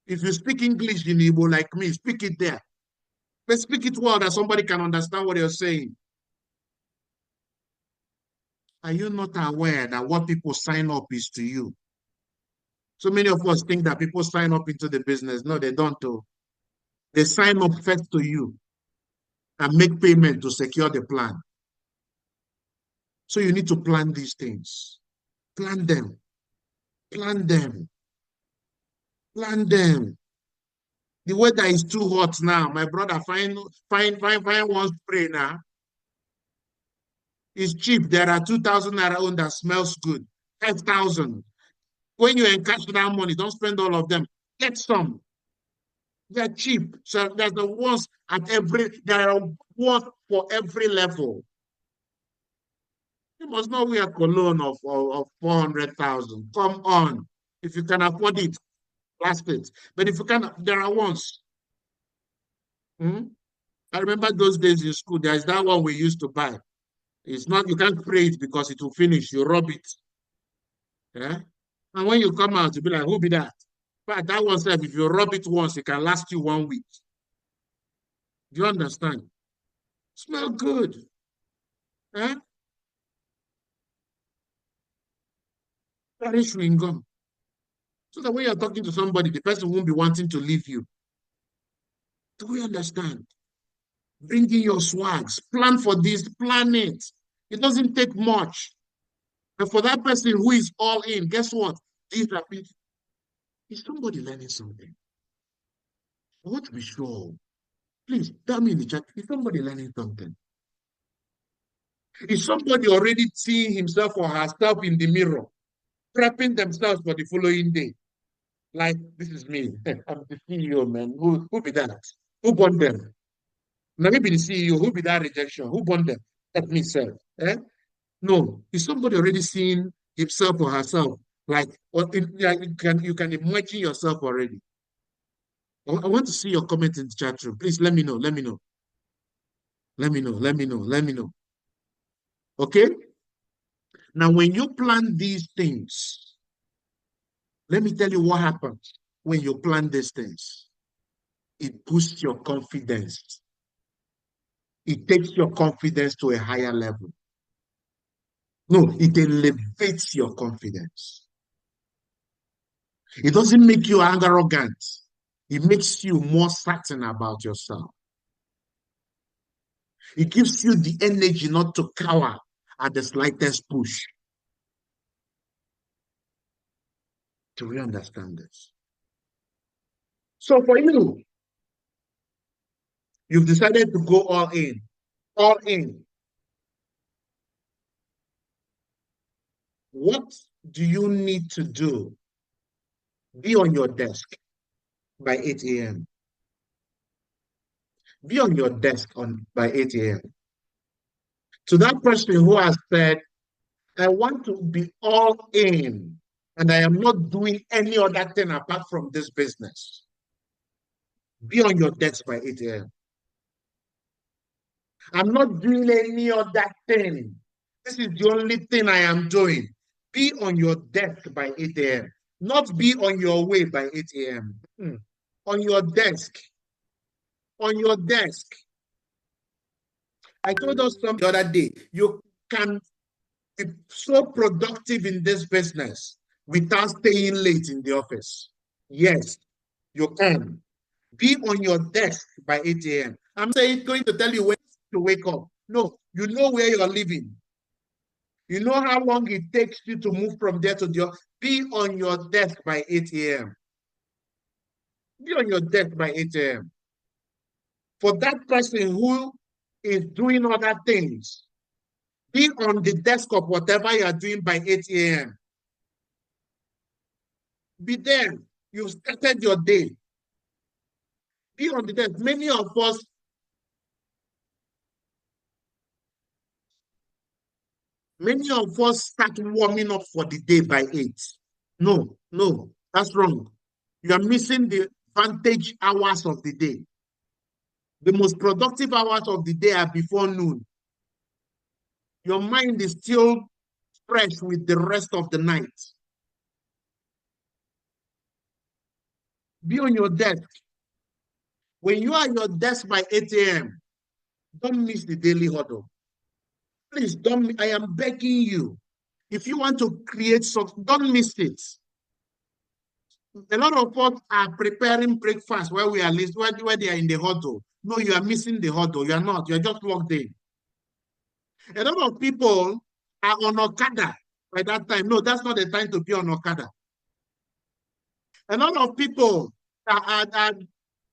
If you speak English in Igbo like me, speak it there. But speak it well that somebody can understand what you're saying. Are you not aware that what people sign up is to you? So many of us think that people sign up into the business. No, they don't. They sign up first to you and make payment to secure the plan. So you need to plan these things. Plan them. Plan them. Plan them. The weather is too hot now. My brother, find one spray now. It's cheap. There are 2,000 naira own that smells good. 5,000. When you encash that money, don't spend all of them. Get some. They're cheap. So there's the ones there are ones for every level. You must not wear cologne of 400,000. Come on. If you can afford it, last it. But if you can, there are ones. Hmm? I remember those days in school. There is that one we used to buy. It's not, you can't spray it because it will finish. You rub it. Yeah? And when you come out, you'll be like, who be that? But that one said, if you rub it once, it can last you 1 week. Do you understand? Smell good. Eh? Carry chewing gum. So that when you're talking to somebody, the person won't be wanting to leave you. Do we understand? Bring in your swags. Plan for this. Plan it. It doesn't take much. And for that person who is all in, guess what? These are people. Is somebody learning something? I want to be sure. Please tell me in the chat. Is somebody learning something? Is somebody already seeing himself or herself in the mirror, prepping themselves for the following day? Like, this is me. I'm the CEO, man. Who be that? Who born them? Now, maybe the CEO. Who be that rejection? Who born them? Let me say. Eh? No. Is somebody already seeing himself or herself? Like, yeah, you can imagine yourself already. I want to see your comment in the chat room. Please let me know. Let me know. Let me know. Let me know. Let me know. Okay? Now, when you plan these things, let me tell you what happens when you plan these things. It boosts your confidence. It takes your confidence to a higher level. No, it elevates your confidence. It doesn't make you arrogant. It makes you more certain about yourself. It gives you the energy not to cower at the slightest push. Do we understand this? So for you, you've decided to go all in. All in. What do you need to do? Be on your desk by 8 a.m. Be on your desk by 8 a.m. To that person who has said, I want to be all in and I am not doing any other thing apart from this business. Be on your desk by 8 a.m. I'm not doing any other thing. This is the only thing I am doing. Be on your desk by 8 a.m. Not be on your way by 8 a.m. On your desk. On your desk. I told us some the other day, you can be so productive in this business without staying late in the office. Yes, you can. Be on your desk by 8 a.m. I'm saying going to tell you when to wake up. No, you know where you're living. You know how long it takes you to move from there to there. Be on your desk by 8 a.m. Be on your desk by 8 a.m. For that person who is doing other things, be on the desk of whatever you are doing by 8 a.m. Be there. You've started your day. Be on the desk. Many of us start warming up for the day by 8. No, no, that's wrong. You are missing the vantage hours of the day. The most productive hours of the day are before noon. Your mind is still fresh with the rest of the night. Be on your desk. When you are at your desk by 8 a.m., don't miss the daily huddle. Please don't. I am begging you. If you want to create something, don't miss it. A lot of us are preparing breakfast where we are where they are in the huddle. No, you are missing the huddle. You are not. You are just logged in. A lot of people are on Okada by that time. No, that's not the time to be on Okada. A lot of people are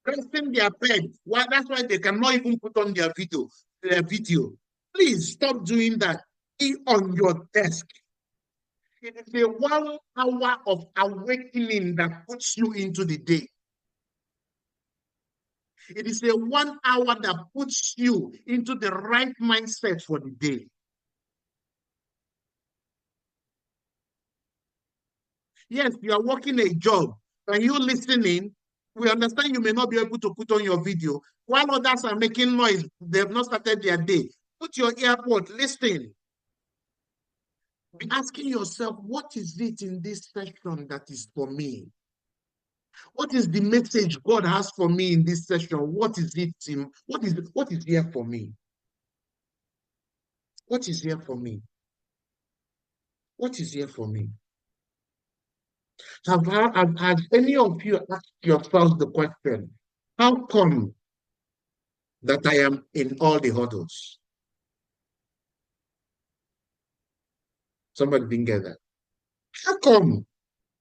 pressing their pen. Well, that's why they cannot even put on their video. Please stop doing that. Be on your desk. It is a 1 hour of awakening that puts you into the day. It is a 1 hour that puts you into the right mindset for the day. Yes, you are working a job. Are you listening? We understand you may not be able to put on your video. While others are making noise, they have not started their day. Put your earpod, listen. Be asking yourself, what is it in this session that is for me? What is the message God has for me in this session? What is it? What is here for me? What is here for me? What is here for me? Have any of you asked yourself the question, how come that I am in all the huddles. Somebody didn't get that. How come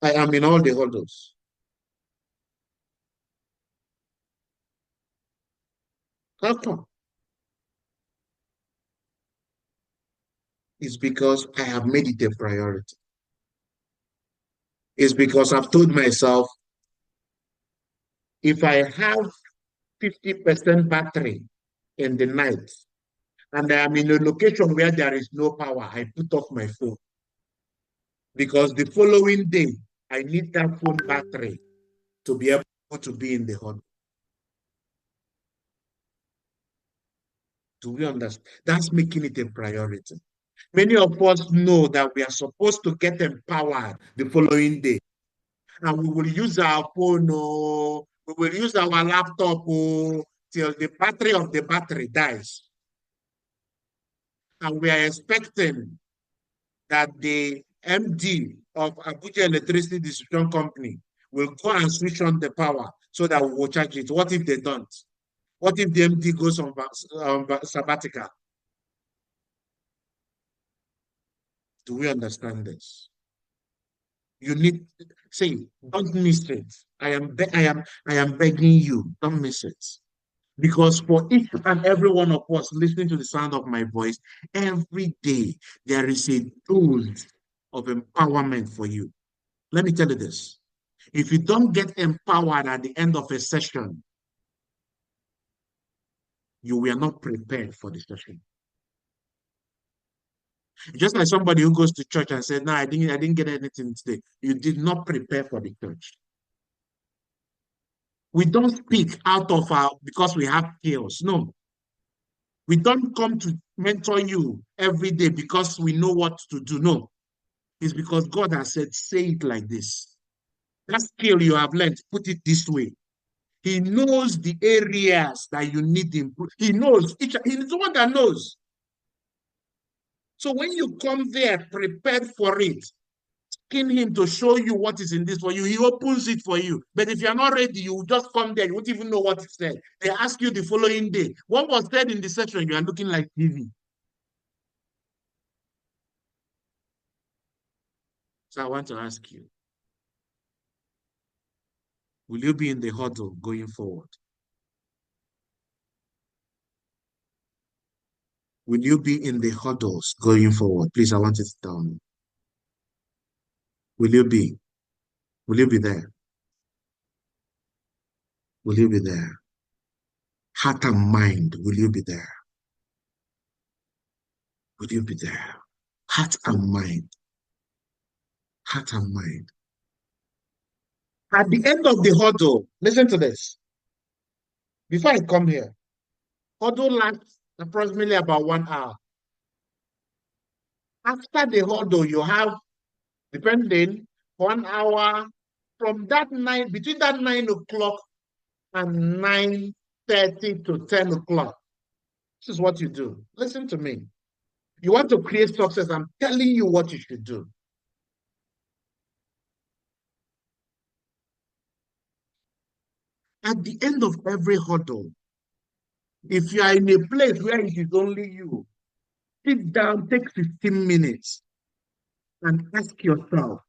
I am in all the huddles? How come? It's because I have made it a priority. It's because I've told myself, if I have 50% battery in the night and I am in a location where there is no power, I put off my phone because the following day, I need that phone battery to be able to be in the huddle. Do we understand? That's making it a priority. Many of us know that we are supposed to get empowered the following day, and we will use our phone, oh, we will use our laptop, oh, till the battery of the battery dies. And we are expecting that the MD of Abuja Electricity Distribution Company will go and switch on the power so that we will charge it. What if they don't? What if the MD goes on sabbatical? Do we understand this? You need say, don't miss it. I am begging you, don't miss it. Because for each and every one of us listening to the sound of my voice, every day there is a dose of empowerment for you. Let me tell you this. If you don't get empowered at the end of a session, you were not prepared for the session. Just like somebody who goes to church and said, "No, I didn't get anything today." You did not prepare for the church. We don't speak out of our because we have chaos. No, we don't come to mentor you every day because we know what to do. No, it's because God has said, say it like this. That skill you have learned, put it this way. He knows the areas that you need improve. He knows each. He's the one that knows. So when you come there prepared for it, asking him to show you what is in this for you, he opens it for you. But if you're not ready, you just come there, you won't even know what it said. They ask you the following day, what was said in the session? You are looking like TV. So I want to ask you, will you be in the huddle going forward? Will you be in the huddles going forward? Please, I want it to tell me. Will you be? Will you be there? Will you be there? Heart and mind, will you be there? Will you be there? Heart and mind. Heart and mind. At the end of the huddle, listen to this. Before I come here, huddle lasts approximately about 1 hour. After the huddle, you have, depending, 1 hour from that nine, between that 9 o'clock and 9:30 to 10 o'clock. This is what you do. Listen to me. You want to create success. I'm telling you what you should do. At the end of every huddle, if you are in a place where it is only you, sit down, take 15 minutes, and ask yourself,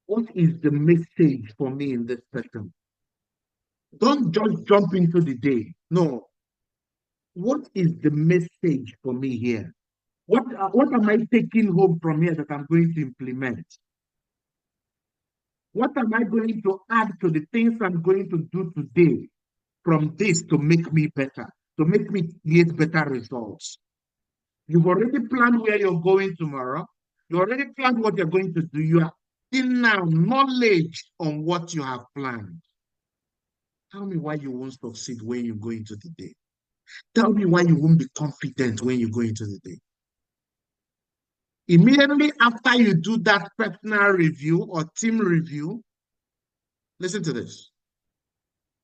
what is the message for me in this session? Don't just jump into the day. No. What is the message for me here? What am I taking home from here that I'm going to implement? What am I going to add to the things I'm going to do today from this to make me better, to make me create better results? You've already planned where you're going tomorrow. You already planned what you're going to do. You are in now knowledge on what you have planned. Tell me why you won't succeed when you go into the day. Tell me why you won't be confident when you go into the day. Immediately after you do that personal review or team review, listen to this.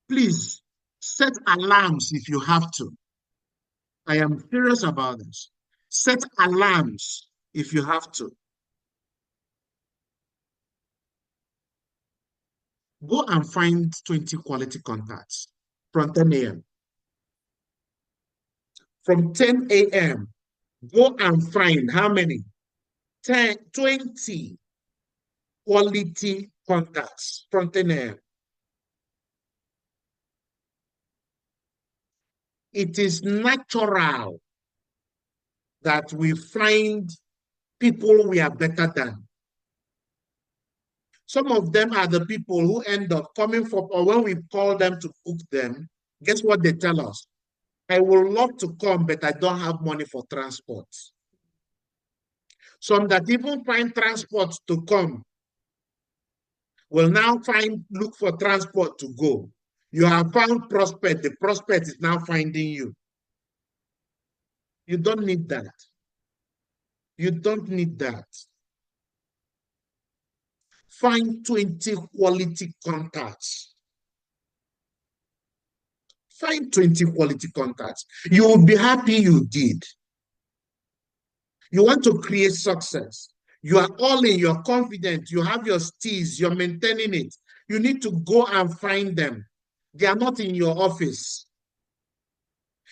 Please set alarms if you have to. I am serious about this. Set alarms if you have to. Go and find 20 quality contacts from 10 a.m. from 10 a.m., go and find how many? 10, 20 quality contacts from 10 a.m. It is natural that we find people we are better than. Some of them are the people who end up coming for, or when we call them to cook them, guess what they tell us? I would love to come, but I don't have money for transport. Some that even find transport to come will now look for transport to go. You have found prospect, the prospect is now finding you. You don't need that. You don't need that. Find 20 quality contacts. Find 20 quality contacts. You will be happy you did. You want to create success. You are all in, you're confident, you have your steez, you're maintaining it. You need to go and find them. They are not in your office.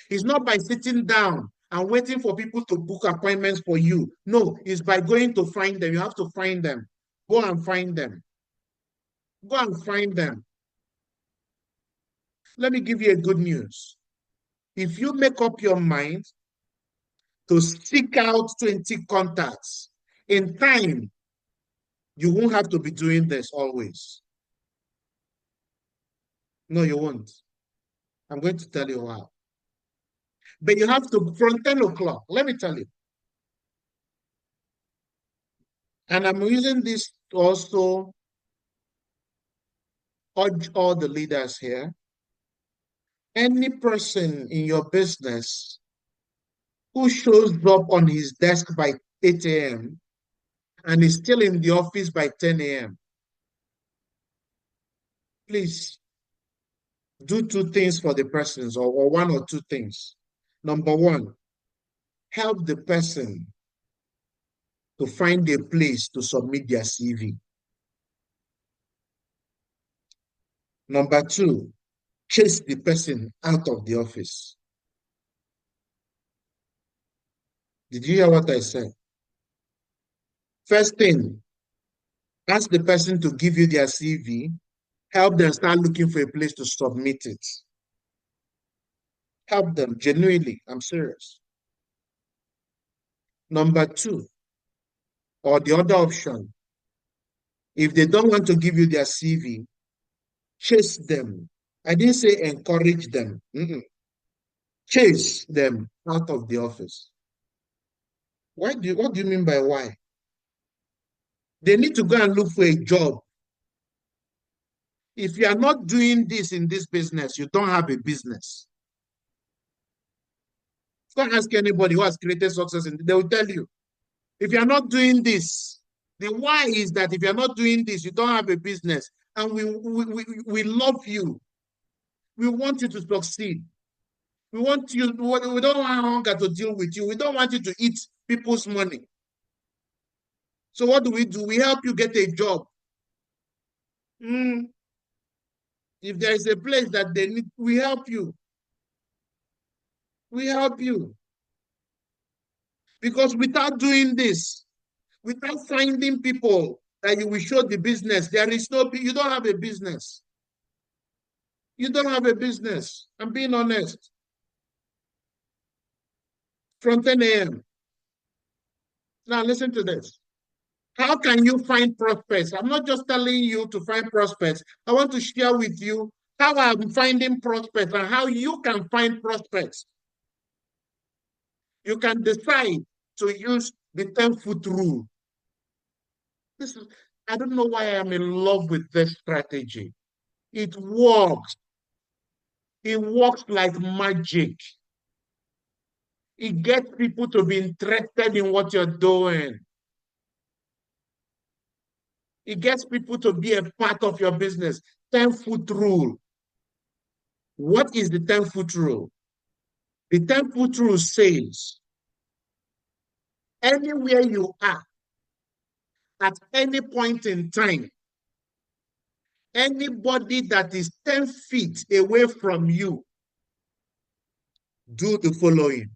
It's not by sitting down and waiting for people to book appointments for you. No, it's by going to find them. You have to find them. Go and find them. Go and find them. Let me give you a good news. If you make up your mind to seek out 20 contacts in time, you won't have to be doing this always. No, you won't. I'm going to tell you how. But you have to, from 10 o'clock, let me tell you. And I'm using this to also urge all the leaders here. Any person in your business who shows up on his desk by 8 a.m. and is still in the office by 10 a.m., please do two things for the persons, or one or two things. Number one, help the person to find a place to submit their CV. Number two, chase the person out of the office. Did you hear what I said? First thing, ask the person to give you their CV, help them start looking for a place to submit it. Help them genuinely. I'm serious. Number two, or the other option, if they don't want to give you their CV, chase them. I didn't say encourage them. Chase them out of the office. What do you mean by why? They need to go and look for a job. If you are not doing this in this business, you don't have a business. Go ask anybody who has created success, and they will tell you. If you are not doing this, the why is that if you're not doing this, you don't have a business. And we love you. We want you to succeed. We want you, we don't want hunger to deal with you. We don't want you to eat people's money. So what do? We help you get a job. If there is a place that they need, we help you. We help you. Because without doing this, without finding people that you will show the business, there is no, you don't have a business. You don't have a business. I'm being honest. From 10 a.m. Now listen to this. How can you find prospects? I'm not just telling you to find prospects. I want to share with you how I'm finding prospects and how you can find prospects. You can decide to use the 10-foot rule. I don't know why I'm in love with this strategy. It works. It works like magic. It gets people to be interested in what you're doing. It gets people to be a part of your business. 10-foot rule. What is the 10-foot rule? The 10-foot rule says, anywhere you are, at any point in time, anybody that is 10 feet away from you, do the following.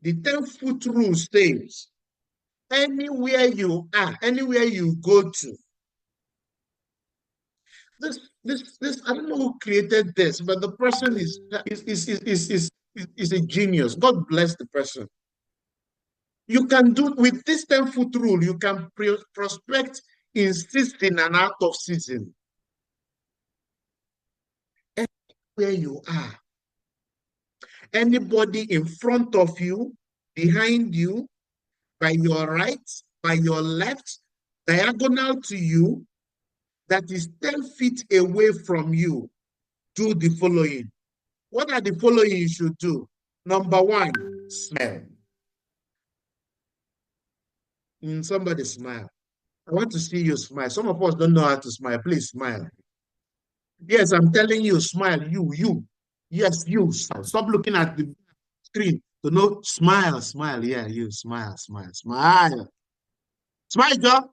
The 10-foot rule states, anywhere you are, anywhere you go to, this, I don't know who created this, but the person is a genius. God bless the person. You can do with this 10-foot rule, you can prospect in season and out of season. Anywhere you are, anybody in front of you, behind you, by your right, by your left, diagonal to you, that is 10 feet away from you, do the following. What are the following you should do? Number one, smile. Somebody smile. I want to see you smile. Some of us don't know how to smile. Please smile. Yes, I'm telling you, smile. You. Yes, you. Stop looking at the screen. To know, smile, smile. Yeah, you smile, smile, smile. Smile, Joe.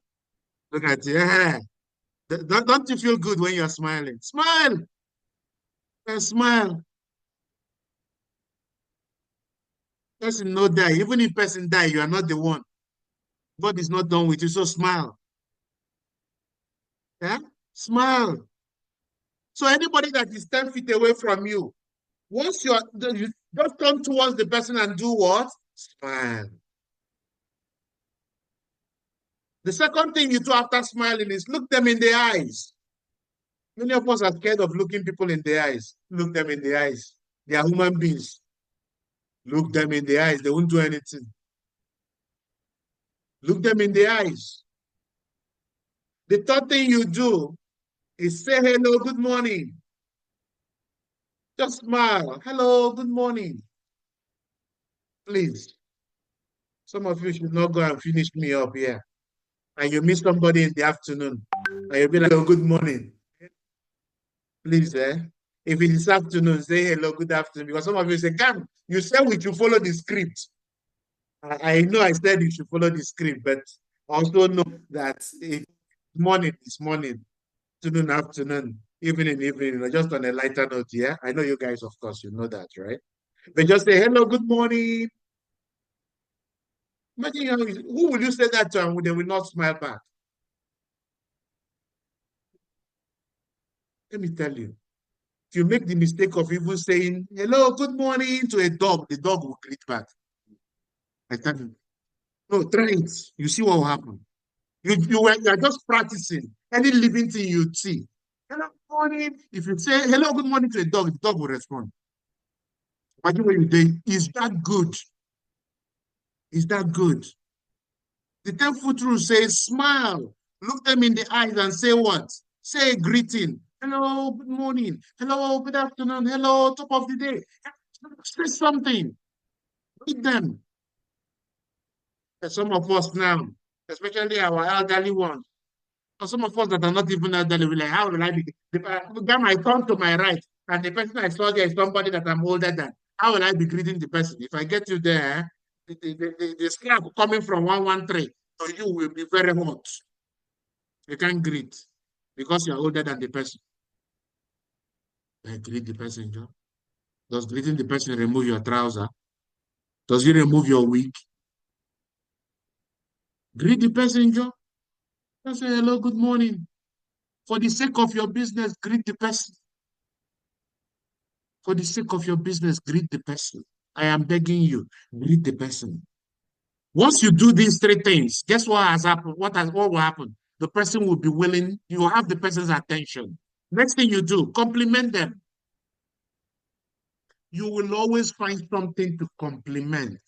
Look at you. Yeah. Don't you feel good when you're smiling? Smile. Smile. Person no die. Even if person die, you are not the one. God is not done with you. So smile. Yeah? Smile. So anybody that is 10 feet away from you, once you just turn towards the person and do what? Smile. The second thing you do after smiling is look them in the eyes. Many of us are scared of looking people in the eyes. Look them in the eyes. They are human beings. Look them in the eyes. They won't do anything. Look them in the eyes. The third thing you do is say hello, good morning. Just smile. Hello, good morning. Please. Some of you should not go and finish me up here. And you meet somebody in the afternoon. And you'll be like, hello, good morning. Please, eh? If it is afternoon, say hello, good afternoon. Because some of you say, Gam, you said we should follow the script. I know I said you should follow the script, but also know that morning is morning, afternoon, evening, just on a lighter note, yeah? I know you guys, of course, you know that, right? But just say, hello, good morning. Imagine who will you say that to and they will not smile back? Let me tell you. If you make the mistake of even saying, hello, good morning to a dog, the dog will greet back. I tell you. No, try it. You see what will happen. You are just practicing. Any living thing you see. Hello, good morning. If you say hello, good morning to a dog, the dog will respond. Imagine what you do. Is that good? Is that good? The 10-foot rule says smile. Look them in the eyes and say what? Say a greeting. Hello, good morning. Hello, good afternoon. Hello, top of the day. Say something. Greet them. And some of us now, especially our elderly ones, or some of us that are not even elderly, we're like, how will I be? The guy might turn to my right, and the person I saw there is somebody that I'm older than. How will I be greeting the person? If I get you there, the slap coming from 113 to you will be very hot. You can't greet because you're older than the person. I greet the person, Joe. Does greeting the person remove your trouser? Does it remove your wig? Greet the person, Joe. Just say hello, good morning. For the sake of your business, greet the person. For the sake of your business, greet the person. I am begging you, greet the person. Once you do these three things, guess what has happened? What will happen? The person will be willing, you will have the person's attention. Next thing you do, compliment them. You will always find something to compliment.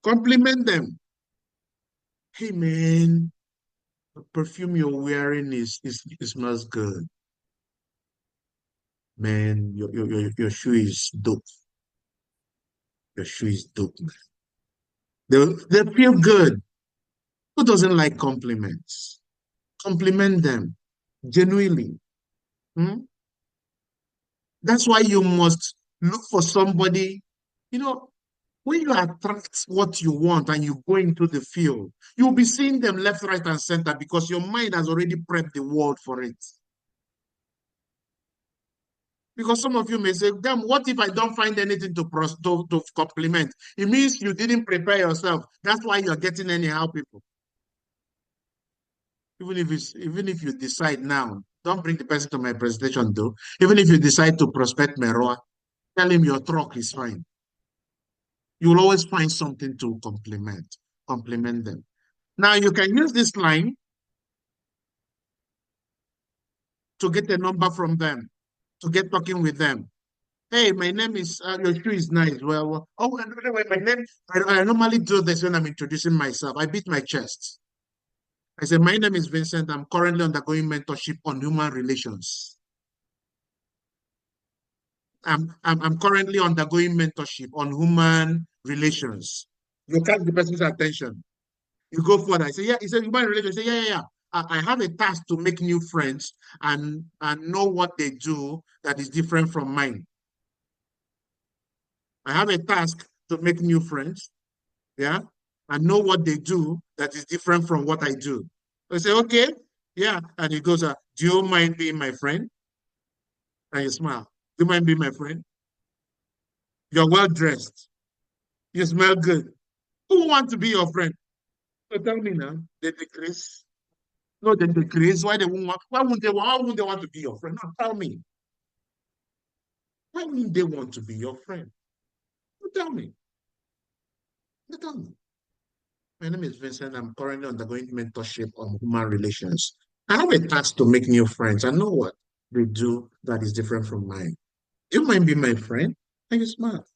Compliment them. Hey man, the perfume you're wearing it smells good. Man, your shoe is dope. Your shoe is dope. They feel good. Who doesn't like compliments? Compliment them genuinely. Hmm? That's why you must look for somebody, you know, when you attract what you want and you go into the field, you'll be seeing them left, right, and center because your mind has already prepped the world for it. Because some of you may say, damn, what if I don't find anything to compliment? It means you didn't prepare yourself. That's why you're getting anyhow people. Even if you decide now, don't bring the person to my presentation though. Even if you decide to prospect Meroa, tell him your truck is fine. You will always find something to compliment them. Now you can use this line to get a number from them, to get talking with them. Hey, my name is, your shoe is nice. Oh, and by the way, my name, I normally do this when I'm introducing myself. I beat my chest. I say, my name is Vincent. I'm currently undergoing mentorship on human relations. I'm currently undergoing mentorship on human relations. You catch the person's attention. You go further. I say, yeah, he said human relations. I say, yeah. I have a task to make new friends and know what they do that is different from mine. I have a task to make new friends, yeah, and know what they do that is different from what I do. I say, okay, yeah. And he goes, do you mind being my friend? And you smile. Do you mind being my friend? You're well dressed. You smell good. Who wants to be your friend? So tell me now, they decrease. No, they decrease. Why they won't want? Why wouldn't they want to be your friend? No, tell me. Why wouldn't they want to be your friend? You tell me. You tell me. My name is Vincent. I'm currently undergoing mentorship on human relations. I have a task to make new friends. I know what they do that is different from mine. Do you mind being my friend? Are you smart?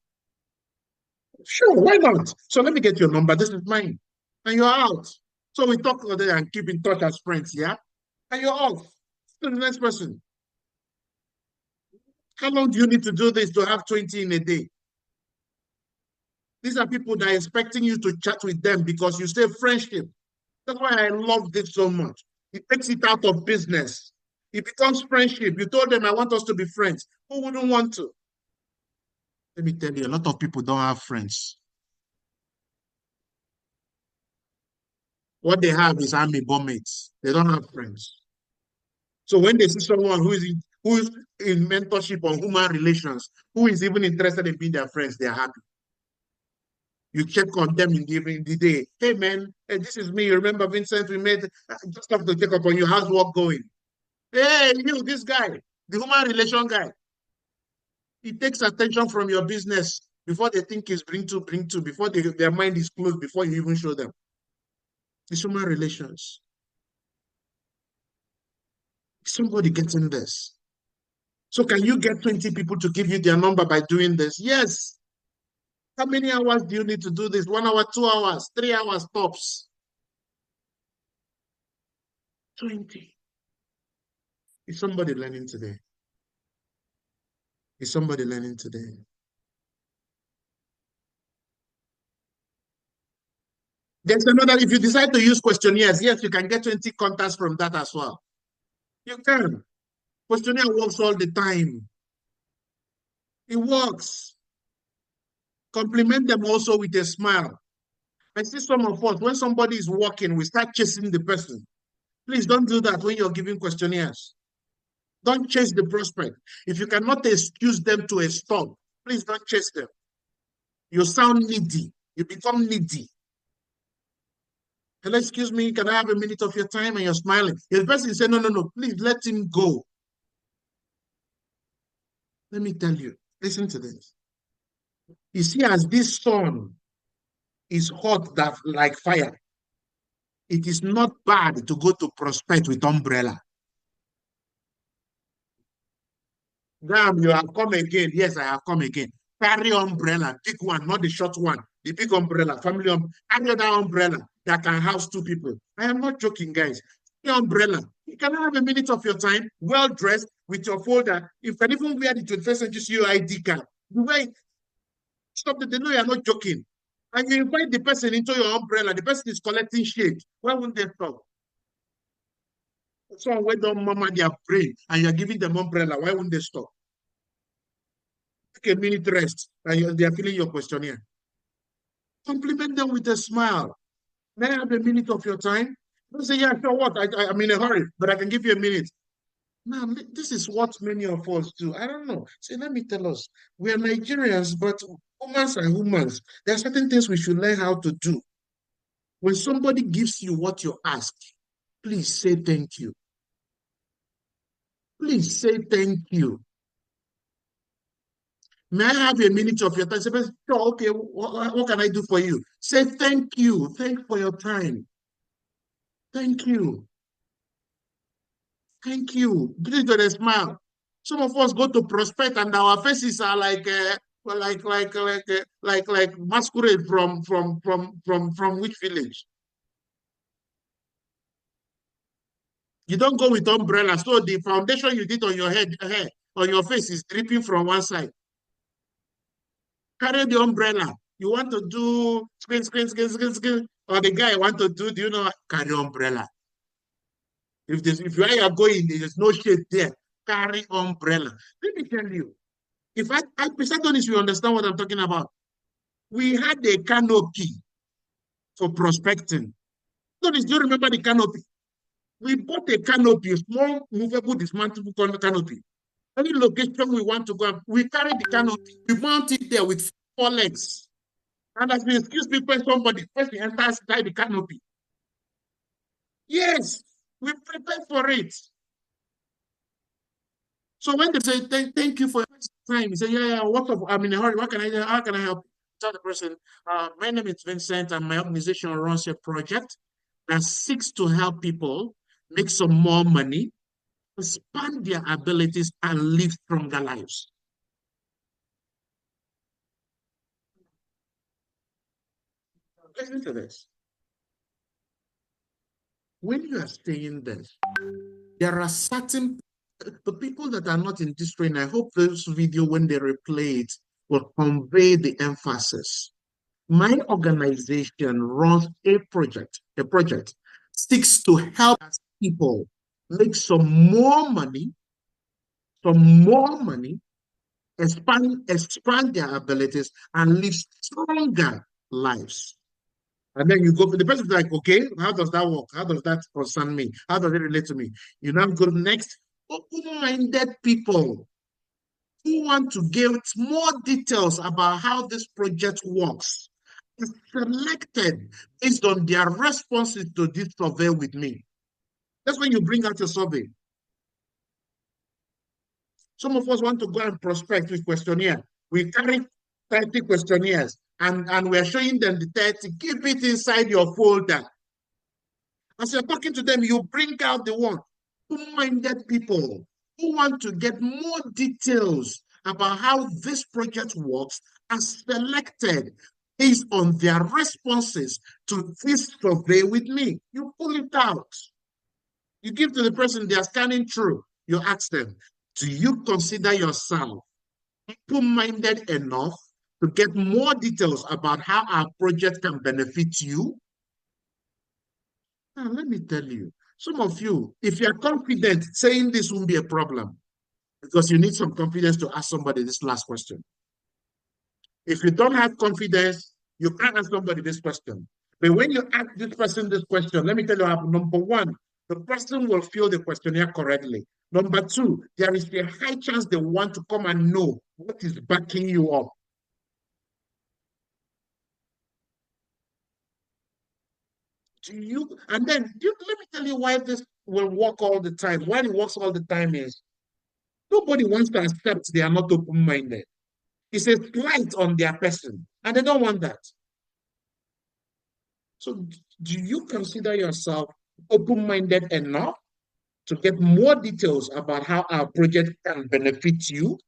Sure, why not? So let me get your number. This is mine. And you're out. So we talk there and keep in touch as friends, yeah? And you're off. To the next person. How long do you need to do this to have 20 in a day? These are people that are expecting you to chat with them because you say friendship. That's why I love this so much. It takes it out of business. It becomes friendship. You told them, I want us to be friends. Who wouldn't want to? Let me tell you, a lot of people don't have friends. What they have is army mates. They don't have friends. So when they see someone who is in mentorship on human relations, who is even interested in being their friends, they're happy. You check on them in the day. Hey man, hey, this is me. You remember Vincent? We made just have to check up on you. How's work going? Hey, you, this guy, the human relation guy. It takes attention from your business before they think it's bring to, before their mind is closed, before you even show them. It's human relations. Somebody getting this. So can you get 20 people to give you their number by doing this? Yes. How many hours do you need to do this? 1 hour, 2 hours, 3 hours tops. 20. Is somebody learning today? Is somebody learning today? There's another, if you decide to use questionnaires, yes, you can get 20 contacts from that as well. You can. Questionnaire works all the time. It works. Compliment them also with a smile. I see some of us, when somebody is walking, we start chasing the person. Please don't do that when you're giving questionnaires. Don't chase the prospect. If you cannot excuse them to a stop, please don't chase them. You sound needy. You become needy. Hello, excuse me, can I have a minute of your time? And you're smiling. The person says, no, please let him go. Let me tell you, listen to this. You see, as this sun is hot that like fire, it is not bad to go to prospect with umbrella. Damn, you have come again. Yes, I have come again. Carry umbrella, big one, not the short one. The big umbrella, family carry that umbrella that can house two people. I am not joking, guys. The umbrella. You can have a minute of your time, well dressed, with your folder. You can even wear the 21st century ID card. You wear stop it. They know you're not joking. And you invite the person into your umbrella. The person is collecting shade. Why wouldn't they stop? So when don't mama their brain and you're giving them umbrella, why wouldn't they stop? Take a minute rest and they are filling your questionnaire. Compliment them with a smile. May I have a minute of your time? Don't say, yeah, sure, what? I'm in a hurry, but I can give you a minute. Now, this is what many of us do. I don't know. See, let me tell us, we are Nigerians, but humans are humans. There are certain things we should learn how to do. When somebody gives you what you ask, please say thank you. Please say thank you. May I have a minute of your time? Say, "Sure, okay, what can I do for you?" Say thank you. Thank for your time. Thank you. Thank you. Greet with a smile. Some of us go to prospect and our faces are like like masquerade from which village? You don't go with umbrella, so the foundation you did on your hair on your face is dripping from one side. Carry the umbrella. You want to do screen, or the guy want to do you know carry umbrella. If where you're going, there's no shade there. Carry umbrella. Let me tell you, if I present on this, you understand what I'm talking about. We had a canopy for prospecting. So do you remember the canopy? We bought a canopy, a small movable dismantleable canopy. Any location we want to go, we carry the canopy, we mount it there with 4 legs. And as we excuse me, when somebody first enters inside the canopy. Yes, we prepare for it. So when they say thank you for your time, you say, yeah, what of I'm in a hurry. What can I do? How can I help? Tell the person, my name is Vincent, and my organization runs a project that seeks to help people make some more money, expand their abilities, and live stronger lives. Listen to this. When you are saying this, there are certain the people that are not in this training. I hope this video, when they replay it, will convey the emphasis. My organization runs a project seeks to help people make some more money, expand their abilities, and live stronger lives. And then you go, the person's like, okay, how does that work? How does that concern me? How does it relate to me? You now go next, open-minded people who want to get more details about how this project works is selected based on their responses to this survey with me. That's when you bring out your survey. Some of us want to go and prospect with questionnaire. We carry 30 questionnaires and we're showing them the 30. Keep it inside your folder. As you're talking to them, you bring out the one who-minded people who want to get more details about how this project works are selected based on their responses to this survey with me. You pull it out. You give to the person they are scanning through. You ask them, do you consider yourself open-minded enough to get more details about how our project can benefit you? Now, let me tell you, some of you, if you're confident, saying this won't be a problem because you need some confidence to ask somebody this last question. If you don't have confidence, you can't ask somebody this question. But when you ask this person this question, let me tell you, number one, the person will fill the questionnaire correctly. Number two, there is a high chance they want to come and know what is backing you up. Do you? And then let me tell you why this will work all the time. Why it works all the time is nobody wants to accept they are not open-minded. It's a slight on their person, and they don't want that. So, do you consider yourself open-minded enough to get more details about how our project can benefit you?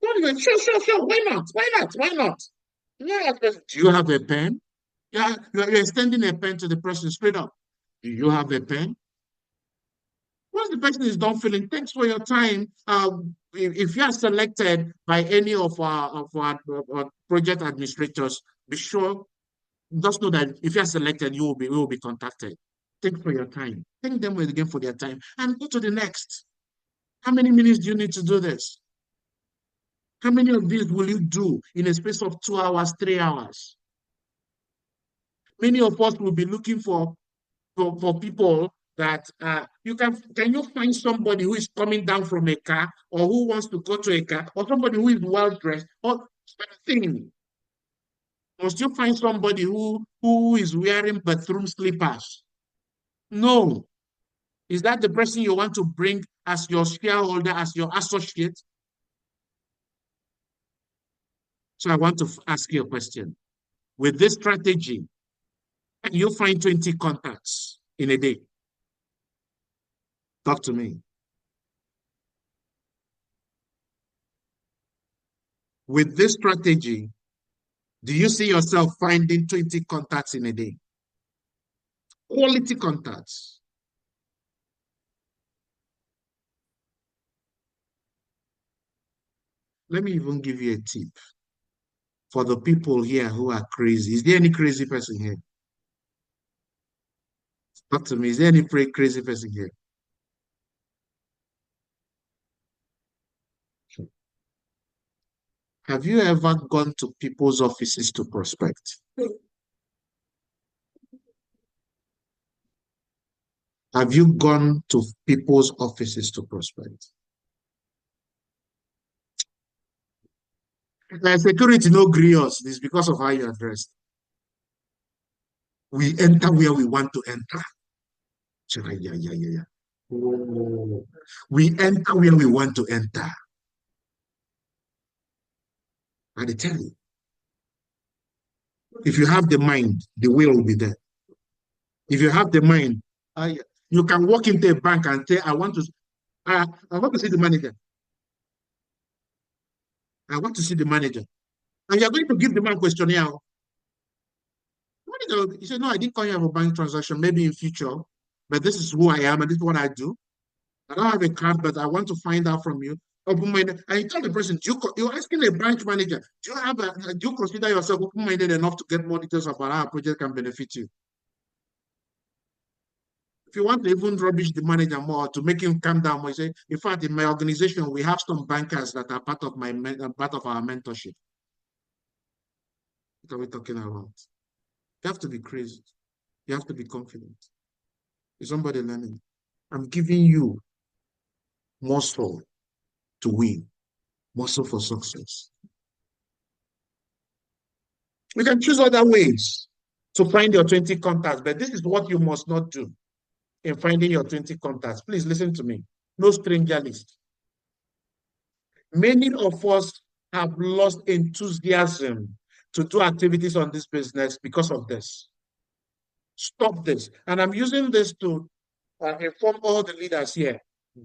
Sure. Why not? Why not? Why not? Yeah, do you have a pen? Yeah, you're extending a pen to the person straight up. Do you have a pen? Once the person is done filling, thanks for your time. If you are selected by any of our project administrators, be sure, just know that if you are selected, you will be contacted. Thanks for your time. Thank them again for their time and go to the next. How many minutes do you need to do this? How many of these will you do in a space of 2 hours, 3 hours? Many of us will be looking for people that can you find somebody who is coming down from a car or who wants to go to a car or somebody who is well dressed or something? Must you find somebody who is wearing bathroom slippers? No. Is that the person you want to bring as your shareholder, as your associate? So I want to ask you a question. With this strategy, can you find 20 contacts in a day? Talk to me. With this strategy, do you see yourself finding 20 contacts in a day? Quality contacts. Let me even give you a tip for the people here who are crazy. Is there any crazy person here? Talk to me. Is there any crazy person here? Have you ever gone to people's offices to prospect? Have you gone to people's offices to prospect? Security no gree us. This is because of how you are dressed. We enter where we want to enter. Yeah, yeah, yeah, yeah. Oh. We enter where we want to enter. I tell you, if you have the mind, the will be there. If you have the mind, you can walk into a bank and say, I want to see the manager. I want to see the manager. And you're going to give the man questionnaire. He said, no, I didn't call you for bank transaction, maybe in future, but this is who I am and this is what I do. I don't have a card, but I want to find out from you. Open-minded. And you tell the person, you're asking a branch manager, do you consider yourself open-minded enough to get more details about how a project can benefit you? If you want to even rubbish the manager more to make him calm down more, you say, in fact, in my organization, we have some bankers that are part of part of our mentorship. What are we talking about? You have to be crazy. You have to be confident. Is somebody learning? I'm giving you muscle to win, muscle for success. We can choose other ways to find your 20 contacts, but this is what you must not do in finding your 20 contacts. Please listen to me. No stranger list. Many of us have lost enthusiasm to do activities on this business because of this. Stop this. And I'm using this to inform all the leaders here.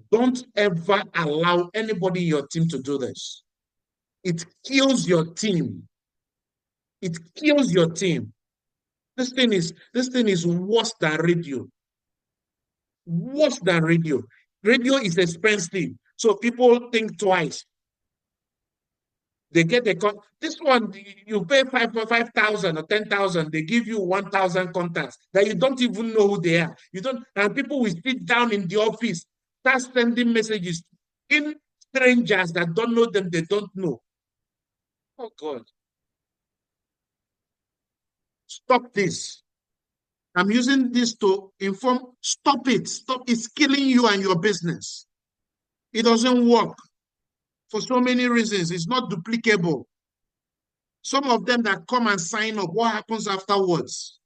Don't ever allow anybody in your team to do this. It kills your team. It kills your team. This thing is worse than radio. Worse than radio. Radio is expensive, so people think twice. They get this one, you pay 5,000 or 10,000, they give you 1,000 contacts that you don't even know who they are. You don't, and people will sit down in the office, start sending messages in strangers that don't know them, they don't know. Oh God. Stop this. I'm using this to inform, stop it. Stop. It's killing you and your business. It doesn't work for so many reasons. It's not duplicable. Some of them that come and sign up, what happens afterwards?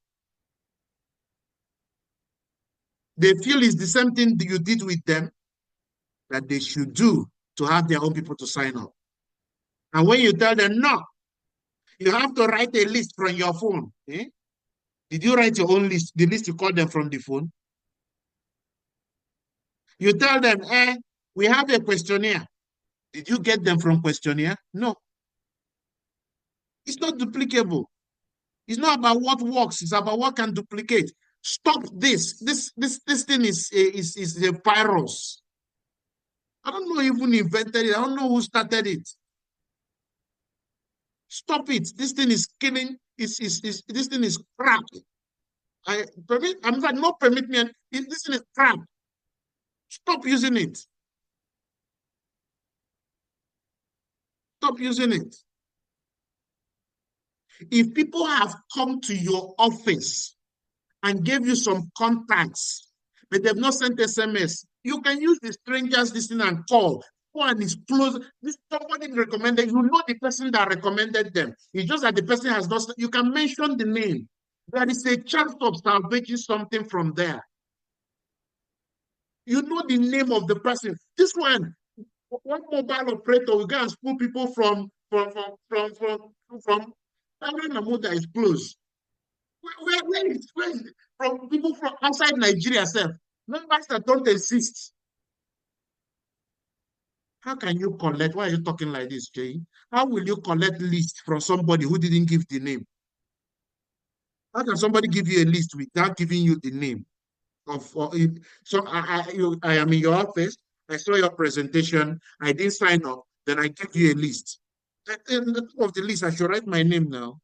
They feel it's the same thing that you did with them that they should do to have their own people to sign up. And when you tell them, no, you have to write a list from your phone. Eh? Did you write your own list, the list you call them from the phone? You tell them, we have a questionnaire. Did you get them from questionnaire? No. It's not duplicable. It's not about what works. It's about what can duplicate. Stop this. This thing is a virus. I don't know who even invented it. I don't know who started it. Stop it. This thing is killing. This thing is crap. I'm like, no, permit me. This thing is crap. Stop using it. Stop using it. If people have come to your office and gave you some contacts but they've not sent SMS. You can use the strangers listening and call. One is close. This somebody recommended. You know the person that recommended them. It's just that the person has not. You can mention the name. There is a chance of salvaging something from there. You know the name of the person. This one mobile operator will go and school people from Namuda is close. Where is from people from outside Nigeria, self? Numbers that don't exist. How can you collect? Why are you talking like this, Jay? How will you collect list from somebody who didn't give the name? How can somebody give you a list without giving you the name of it? So I am in your office. I saw your presentation. I didn't sign up. Then I give you a list. In the top of the list, I should write my name now.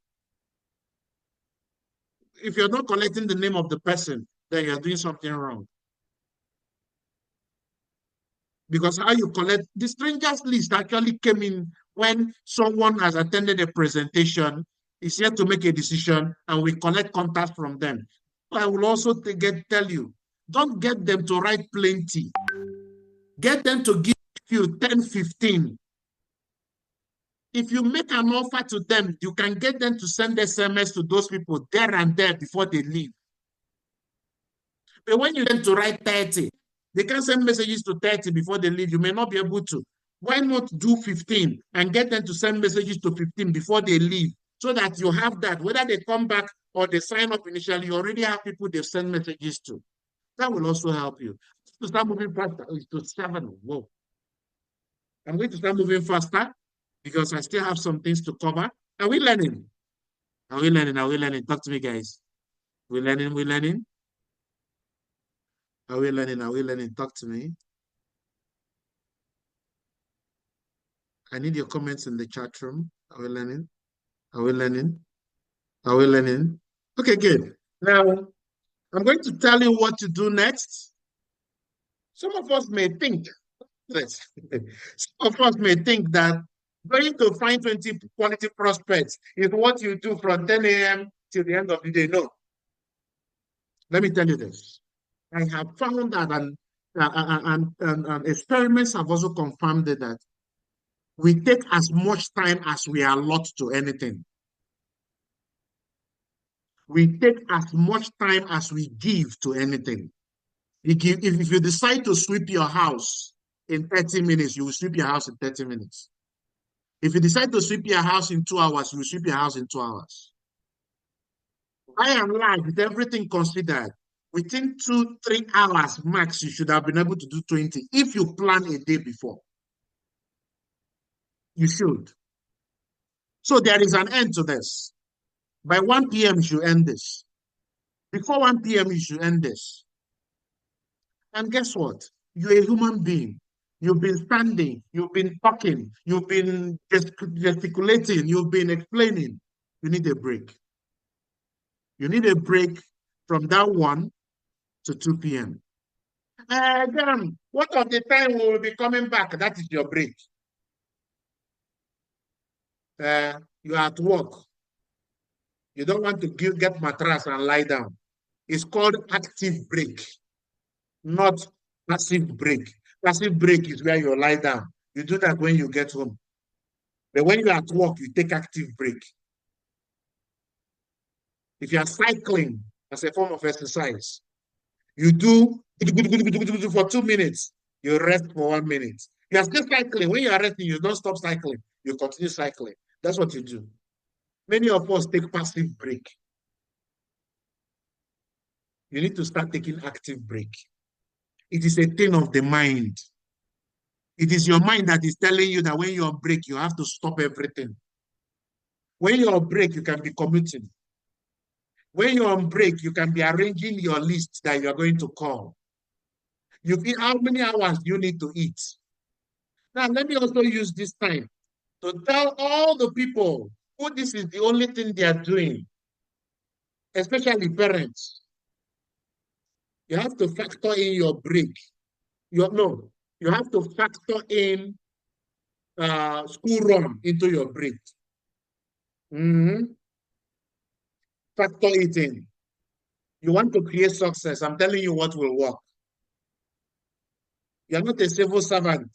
If you're not collecting the name of the person, then you're doing something wrong. Because how you collect the strangers list actually came in when someone has attended a presentation, is here to make a decision, and we collect contacts from them. I will also tell you, don't get them to write plenty. Get them to give you 10, 15. If you make an offer to them, you can get them to send SMS to those people there and there before they leave. But when you tend to write 30, they can send messages to 30 before they leave. You may not be able to. Why not do 15 and get them to send messages to 15 before they leave so that you have that? Whether they come back or they sign up initially, you already have people they've sent messages to. That will also help you. To start moving faster is to 7. Whoa. I'm going to start moving faster because I still have some things to cover. Are we learning? Are we learning? Are we learning? Talk to me, guys. We're learning. We're learning. Are we learning? Are we learning? Talk to me. I need your comments in the chat room. Are we learning? Are we learning? Are we learning? Okay, good. Now, I'm going to tell you what to do next. Some of us may think, some of us may think that going to find 20 quality prospects is what you do from 10 a.m. till the end of the day. No. Let me tell you this. I have found that, and experiments have also confirmed that we take as much time as we allot to anything. We take as much time as we give to anything. If you decide to sweep your house in 30 minutes, you will sweep your house in 30 minutes. If you decide to sweep your house in 2 hours, you will sweep your house in 2 hours. By and large, with everything considered, within 2-3 hours max, you should have been able to do 20 if you plan a day before. You should. So there is an end to this. By 1 p.m., you should end this. Before 1 p.m., you should end this. And guess what? You're a human being. You've been standing, you've been talking, you've been gesticulating, you've been explaining. You need a break. You need a break from that 1 to 2 p.m. Then, what of the time we will be coming back? That is your break. You are at work. You don't want to get mattress and lie down. It's called active break, not passive break. Passive break is where you lie down. You do that when you get home. But when you're at work, you take active break. If you are cycling as a form of exercise, you do for 2 minutes, you rest for 1 minute. You are still cycling. When you are resting, you don't stop cycling. You continue cycling. That's what you do. Many of us take passive break. You need to start taking active break. It is a thing of the mind. It is your mind that is telling you that when you're on break, you have to stop everything. When you're on break, you can be commuting. When you're on break, you can be arranging your list that you're going to call. How many hours do you need to eat? Now, let me also use this time to tell all the people who this is the only thing they are doing, especially parents. You have to factor in your break. You have to factor in school run into your break. Factor it in. You want to create success. I'm telling you what will work. You are not a civil servant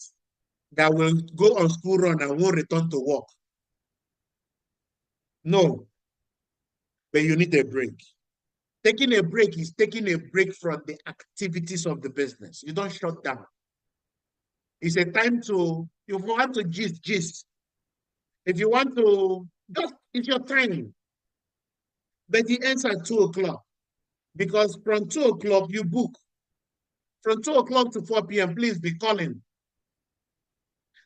that will go on school run and won't return to work. No, but you need a break. Taking a break is taking a break from the activities of the business. You don't shut down. It's a time to, if you want to gist. If you want to, just, it's your time. But it ends at 2 o'clock because from 2 o'clock you book. From 2 o'clock to 4 p.m., please be calling.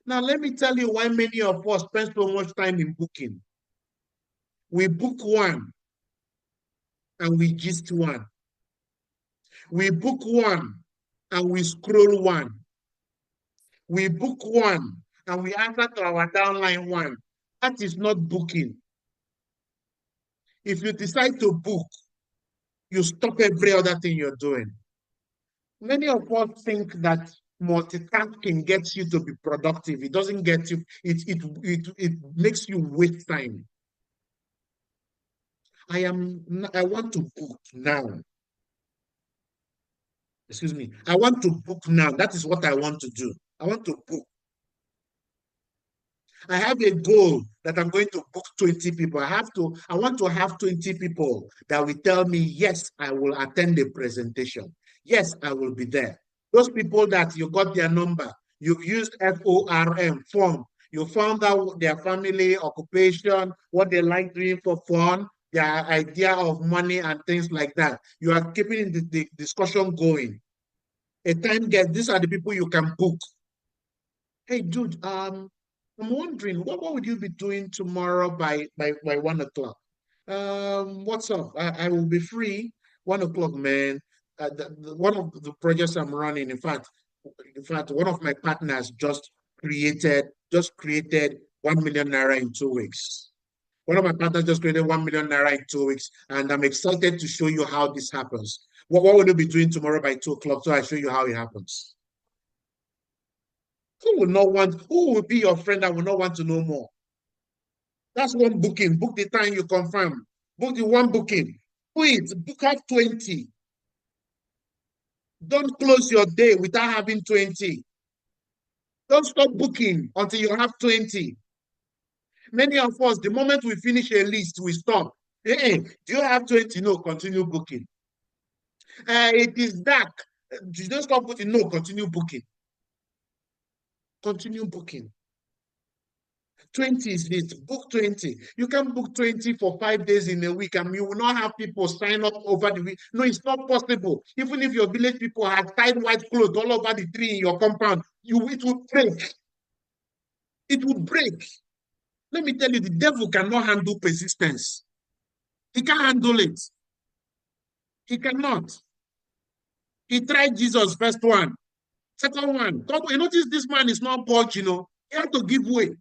Now, let me tell you why many of us spend so much time in booking. We book one and we gist one. We book one and we scroll one. We book one and we answer to our downline one. That is not booking. If you decide to book, you stop every other thing you're doing. Many of us think that multitasking gets you to be productive. It doesn't get you, it makes you waste time. I want to book now. Excuse me. I want to book now. That is what I want to do. I want to book. I have a goal that I'm going to book 20 people. I want to have 20 people that will tell me, yes, I will attend the presentation. Yes, I will be there. Those people that you got their number, you've used FORM, form. You found out their family, occupation, what they like doing for fun, their idea of money and things like that. You are keeping the discussion going. A time gets, these are the people you can book. Hey, dude, I'm wondering, what would you be doing tomorrow by 1 o'clock? What's up? I will be free 1 o'clock, man. One of the projects I'm running, in fact, one of my partners just created 1 million naira in 2 weeks. One of my partners just created 1 million naira in 2 weeks, and I'm excited to show you how this happens. What will you be doing tomorrow by 2 o'clock? So I show you how it happens. Who will be your friend that will not want to know more? That's one booking. Book the time you confirm. Book the one booking. Wait, book out 20. Don't close your day without having 20. Don't stop booking until you have 20. Many of us, the moment we finish a list, we stop. Hey, do you have 20? No, continue booking. It is dark. You don't stop booking. No, continue booking. Continue booking. 20 is it. Book 20. You can book 20 for 5 days in a week and you will not have people sign up over the week. No, it's not possible. Even if your village people have tied white clothes all over the tree in your compound, it will break. It will break. Let me tell you, the devil cannot handle persistence. He can't handle it. He cannot. He tried Jesus, first one. Second one. You notice this man is not budge, He had to give way.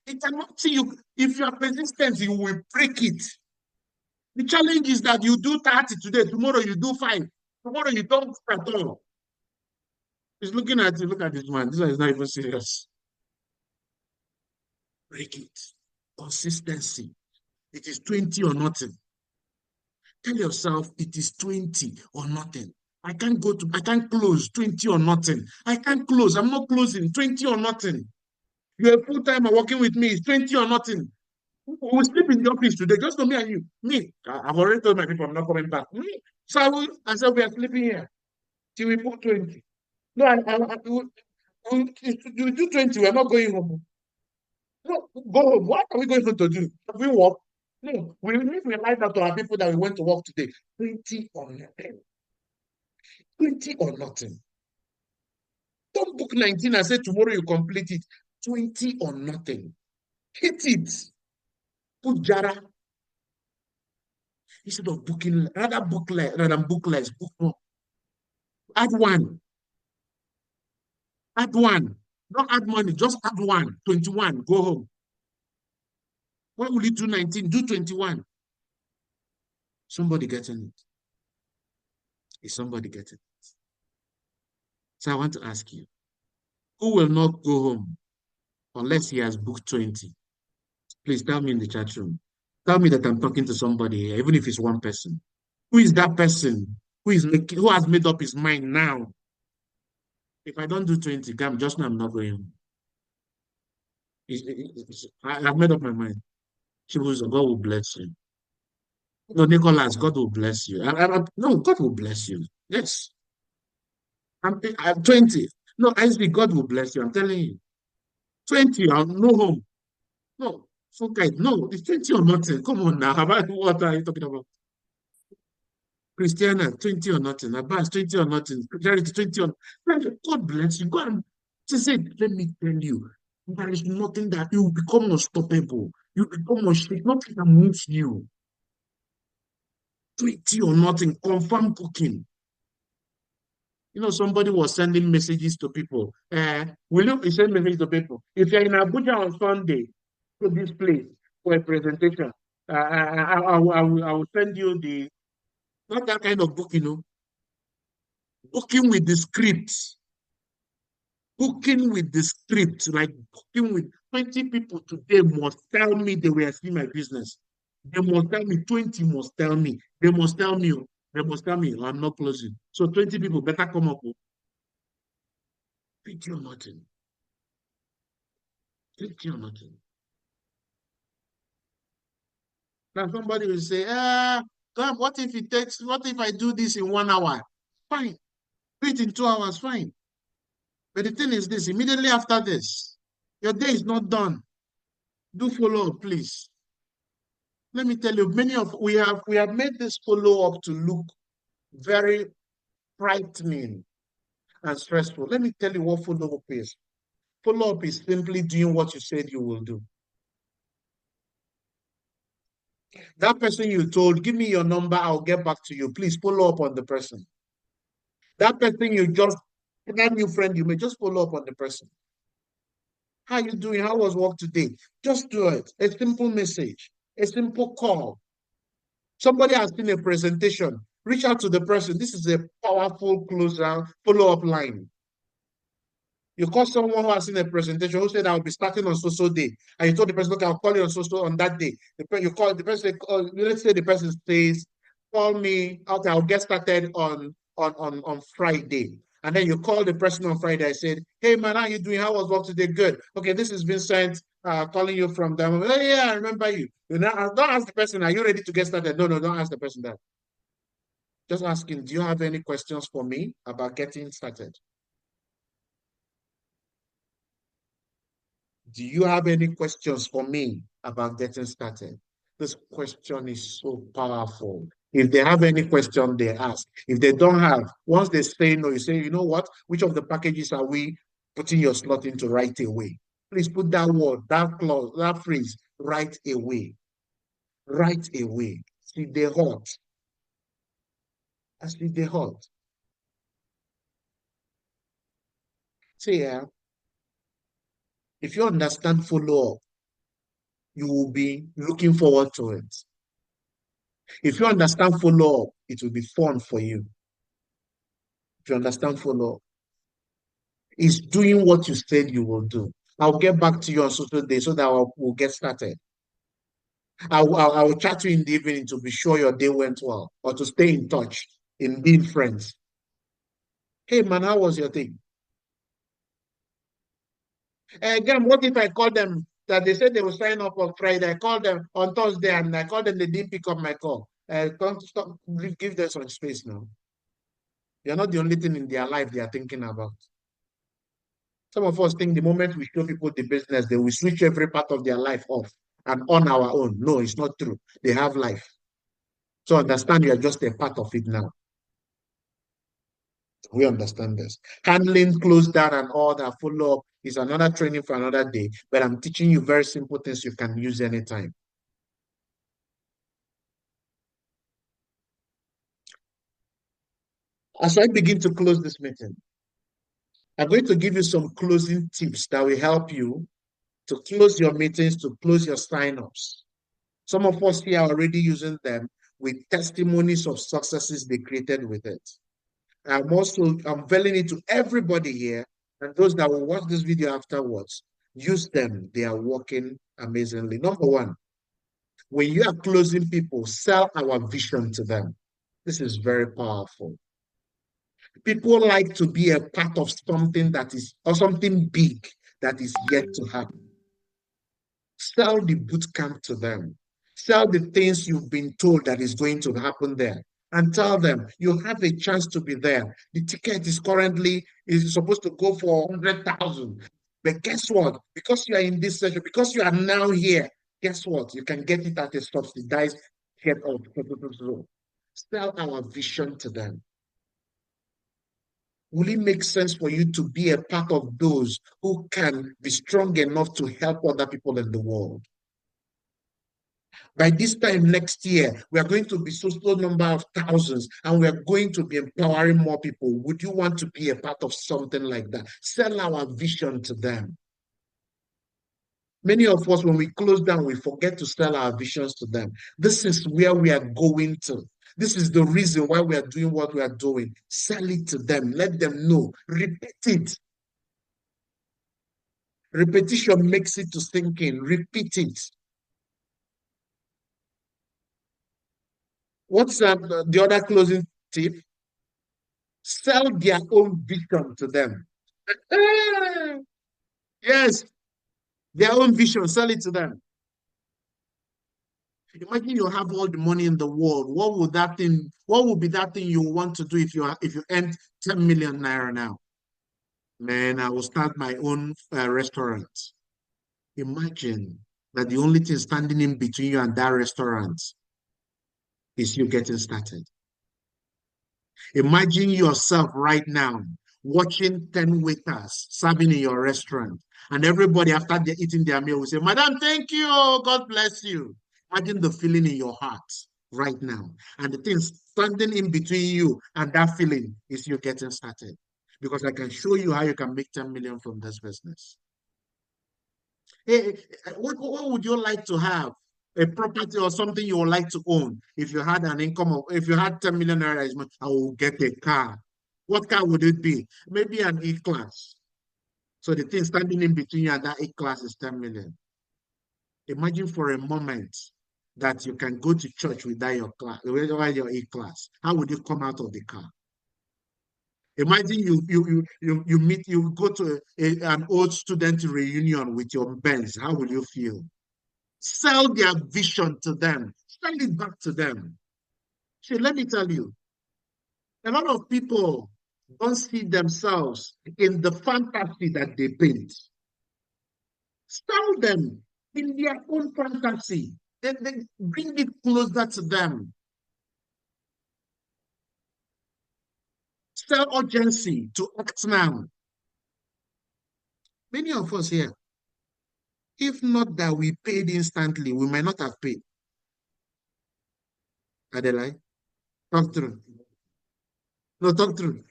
He cannot see you. If you are persistent, you will break it. The challenge is that you do 30 today, tomorrow you do 5. Tomorrow you don't at all. He's looking at you. Look at this man. This one is not even serious. Break it. Consistency. It is 20 or nothing. Tell yourself it is 20 or nothing. I can't close 20 or nothing. I can't close. I'm not closing 20 or nothing. You're a full-timer working with me. It's 20 or nothing. We'll sleep in the office today, just to me and you. Me, I've already told my people I'm not coming back. Me. So I said, we are sleeping here till we put 20. No, we do 20, we're not going home. No, go home. What are we going home to do? Have we work? No, we need to realize that to our people that we went to work today. 20 or nothing. 20 or nothing. Don't book 19 and say tomorrow you complete it. 20 or nothing. Hit it. Put Jara. Instead of booking, rather than book less, book more. Add one. Add one. Don't add money, just add one. 21. Go home. When will you do 19? Do 21. Somebody getting it. Is somebody getting it? So I want to ask you, who will not go home unless he has booked 20? Please tell me in the chat room. Tell me that I'm talking to somebody here, even if it's one person. Who is that person who has made up his mind now? If I don't do 20, Gam, just know I'm not going home. I've made up my mind. She was, God will bless you. No, Nicholas, God will bless you. No, God will bless you. Yes. I'm 20. No, I see God will bless you. I'm telling you. 20, I'll no home. No, so guys, no, it's 20 or nothing. Come on now. What are you talking about? Christiana, 20 or nothing. Abbas, 20 or nothing. Charity, 20 or God bless you. Go and she said, let me tell you, there is nothing that you become unstoppable. You become unshakable. Nothing that moves you. 20 or nothing. Confirm cooking. You know, somebody was sending messages to people. Will you send messages to people? If you're in Abuja on Sunday, to this place for a presentation, I will send you the, not that kind of book, booking with the script, booking with the script, like booking with 20 people today must tell me they were seeing my business. They must tell me, 20 must tell me. They must tell me, they must tell me I'm not closing. So 20 people better come up with 20 or nothing. 20 or nothing. Now somebody will say, God, what if I do this in 1 hour? Fine. Do it in 2 hours, fine. But the thing is this, immediately after this, your day is not done. Do follow up, please. Let me tell you, many of we have made this follow up to look very frightening and stressful. Let me tell you what follow up is. Follow up is simply doing what you said you will do. That person you told, give me your number, I'll get back to you. Please follow up on the person. That person that new friend you may just follow up on the person. How you doing? How was work today? Just do it. A simple message, a simple call. Somebody has seen a presentation. Reach out to the person. This is a powerful closer follow-up line. You call someone who has seen a presentation who said I'll be starting on so day, and you told the person, okay, I'll call you on so on that day. You call the person, let's say the person says, call me, okay, I'll get started on Friday. And then you call the person on Friday. I said, hey man, how you doing? How was work today? Good. Okay, this is Vincent calling you from them. Oh, yeah, I remember you. Don't ask the person, are you ready to get started? No, don't ask the person that. Just asking, do you have any questions for me about getting started? Do you have any questions for me about getting started? This question is so powerful. If they have any question, they ask. If they don't have, once they say no, you say, you know what? Which of the packages are we putting your slot into right away? Please put that word, that clause, that phrase right away. Right away. See, they hot. I see they hot. See, if you understand follow up, you will be looking forward to it. If you understand follow up, it will be fun for you. If you understand follow up, it's doing what you said you will do. I'll get back to you on social day so that we'll get started. I will chat you in the evening to be sure your day went well or to stay in touch in being friends. Hey man, how was your thing? Again, what if I call them that they said they will sign up on Friday? I called them on Thursday and I called them, they didn't pick up my call. Don't stop, give them some space now. You're not the only thing in their life they are thinking about. Some of us think the moment we show people the business, they will switch every part of their life off and on our own. No, it's not true. They have life. So understand you are just a part of it now. We understand this. Handling, close down, and all that follow up is another training for another day. But I'm teaching you very simple things you can use anytime. As I begin to close this meeting, I'm going to give you some closing tips that will help you to close your meetings, to close your sign-ups. Some of us here are already using them with testimonies of successes they created with it. I'm also unveiling it to everybody here and those that will watch this video afterwards. Use them. They are working amazingly. Number one, when you are closing people, sell our vision to them. This is very powerful. People like to be a part of something that is, or something big that is yet to happen. Sell the boot camp to them. Sell the things you've been told that is going to happen there. And tell them you have a chance to be there. The ticket is supposed to go for 100,000. But guess what? Because you are in this session, because you are now here, guess what? You can get it at a subsidized head of. Sell our vision to them. Will it make sense for you to be a part of those who can be strong enough to help other people in the world? By this time next year, we are going to be so number of thousands and we are going to be empowering more people. Would you want to be a part of something like that? Sell our vision to them. Many of us, when we close down, we forget to sell our visions to them. This is where we are going to. This is the reason why we are doing what we are doing. Sell it to them. Let them know. Repeat it. Repetition makes it to sink in. Repeat it. What's the other closing tip? Sell their own vision to them. Yes, their own vision, sell it to them. Imagine you have all the money in the world. What would be that thing you want to do if you earn 10 million naira now? Man, I will start my own restaurant. Imagine that the only thing standing in between you and that restaurant is you getting started. Imagine yourself right now watching 10 waiters serving in your restaurant, and everybody, after they're eating their meal, will say, Madam, thank you. God bless you. Imagine the feeling in your heart right now. And the thing standing in between you and that feeling is you getting started. Because I can show you how you can make 10 million from this business. Hey, what would you like to have? A property or something you would like to own. If you had an income of, if you had 10 million naira, I will get a car. What car would it be? Maybe an E-class. So the thing standing in between you and that E-class is 10 million. Imagine for a moment that you can go to church without your class, without your E-class. How would you come out of the car? Imagine you go to an old student reunion with your Benz. How will you feel? Sell their vision to them. Sell it back to them. So let me tell you, a lot of people don't see themselves in the fantasy that they paint. Sell them in their own fantasy. Then bring it closer to them. Sell urgency to act now. Many of us here, if not that we paid instantly, we might not have paid. Adeline, talk through. No, talk through.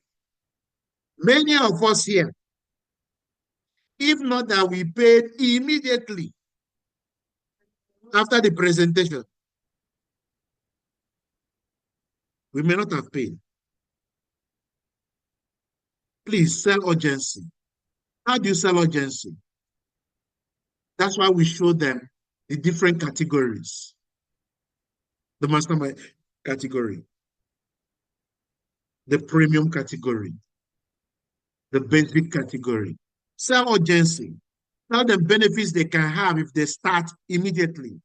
Many of us here, if not that we paid immediately after the presentation, we may not have paid. Please sell urgency. How do you sell urgency? That's why we show them the different categories. The mastermind category, the premium category, the basic category. Sell urgency. Tell them benefits they can have if they start immediately.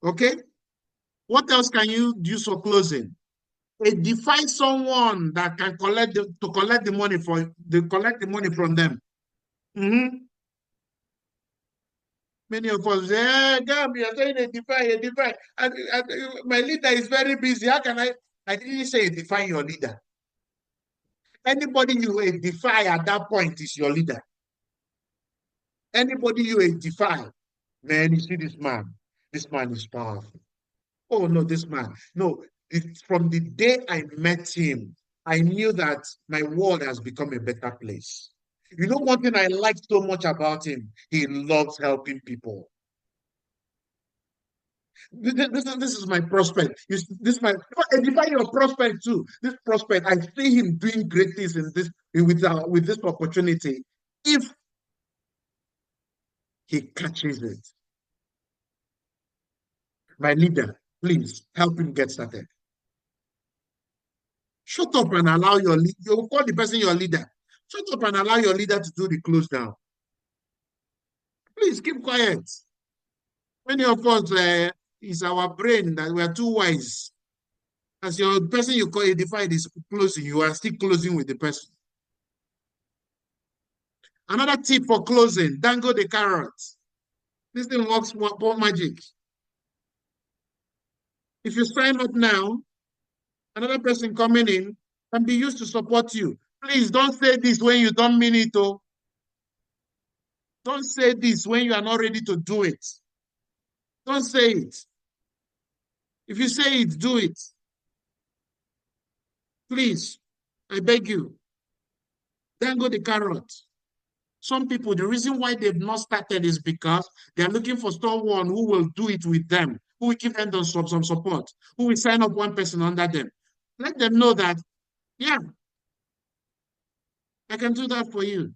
Okay? What else can you use for closing? Define someone that can collect the money from them. Mm-hmm. Many of us say, hey, damn, you're saying a define. And my leader is very busy. How can I? I didn't say define your leader. Anybody you defy at that point is your leader. Anybody you defy, man, you see this man. This man is powerful. Oh no, this man. No, from the day I met him, I knew that my world has become a better place. You know, one thing I like so much about him, he loves helping people. This is my prospect. This my identify your prospect too. This prospect, I see him doing great things in this with this opportunity. If he catches it, my leader, please help him get started. Shut up and allow your leader. You call the person your leader. Shut up and allow your leader to do the close down. Please keep quiet. Many of us, is our brain that we are too wise. As your person you call edified is closing, you are still closing with the person. Another tip for closing, dangle the carrots. This thing works for magic. If you sign up now, another person coming in can be used to support you. Please don't say this when you don't mean it. Oh. Don't say this when you are not ready to do it. Don't say it. If you say it, do it. Please, I beg you. Dangle the carrot. Some people, the reason why they've not started is because they're looking for someone who will do it with them, who will give them some support, who will sign up one person under them. Let them know that, yeah, I can do that for you.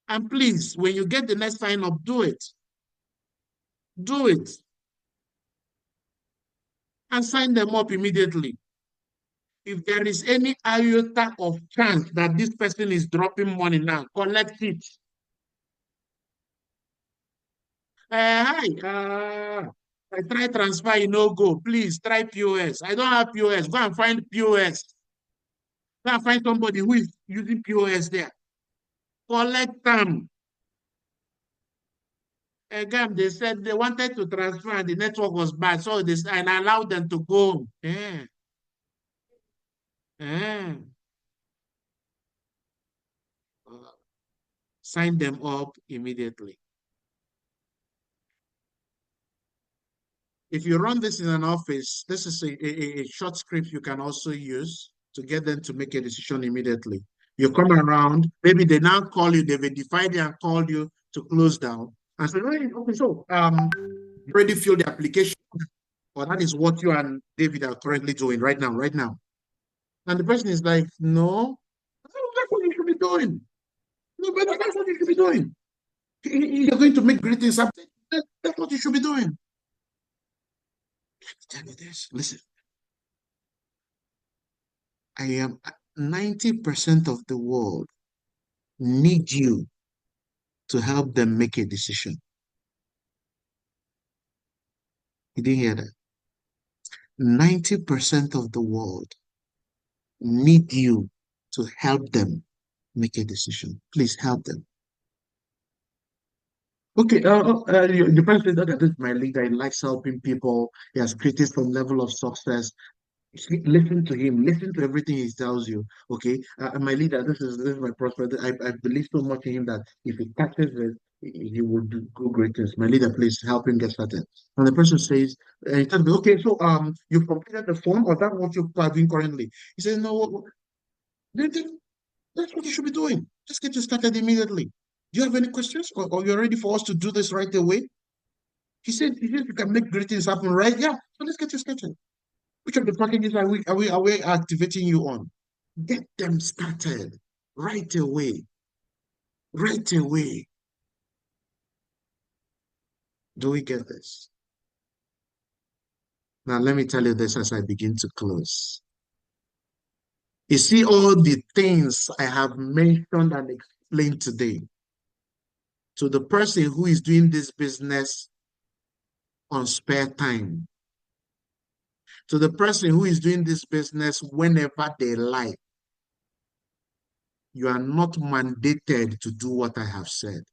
And please, when you get the next sign up, do it. Do it. And sign them up immediately. If there is any iota of chance that this person is dropping money now, collect it. Hi, I try transfer, you no go. Please try POS. I don't have POS. Go and find POS. Go and find somebody who is using POS there. Collect them. Again, they said they wanted to transfer and the network was bad, so they and allowed them to go. Yeah. Yeah. Sign them up immediately. If you run this in an office, this is a short script you can also use to get them to make a decision immediately. You come around, maybe they now call you, they've verified and called you to close down. And say, hey, okay, so you already filled the application, or that is what you and David are currently doing right now, right now. And the person is like, no, that's what you should be doing. No, but that's what you should be doing. You're going to make great things happen. That's what you should be doing. Tell me this. Listen, I am 90% of the world need you to help them make a decision. You didn't hear that? 90% of the world need you to help them make a decision. Please help them. Okay, the president that is my leader. He likes helping people. He has created some level of success. Listen to him. Listen to everything he tells you. Okay, my leader. This is my prospect. I believe so much in him that if he catches it, he will do great things. My leader, please help him get started. And the person says, he tells me, okay, so you've completed the form, or that what you are doing currently? He says, no, then that's what you should be doing. Just get you started immediately. Do you have any questions, or you're ready for us to do this right away? He said you can make great things happen, right? Yeah. So let's get you started. Which of the packages are we activating you on? Get them started right away. Right away. Do we get this? Now let me tell you this as I begin to close. You see all the things I have mentioned and explained today to the person who is doing this business on spare time, to the person who is doing this business whenever they like. You are not mandated to do what I have said.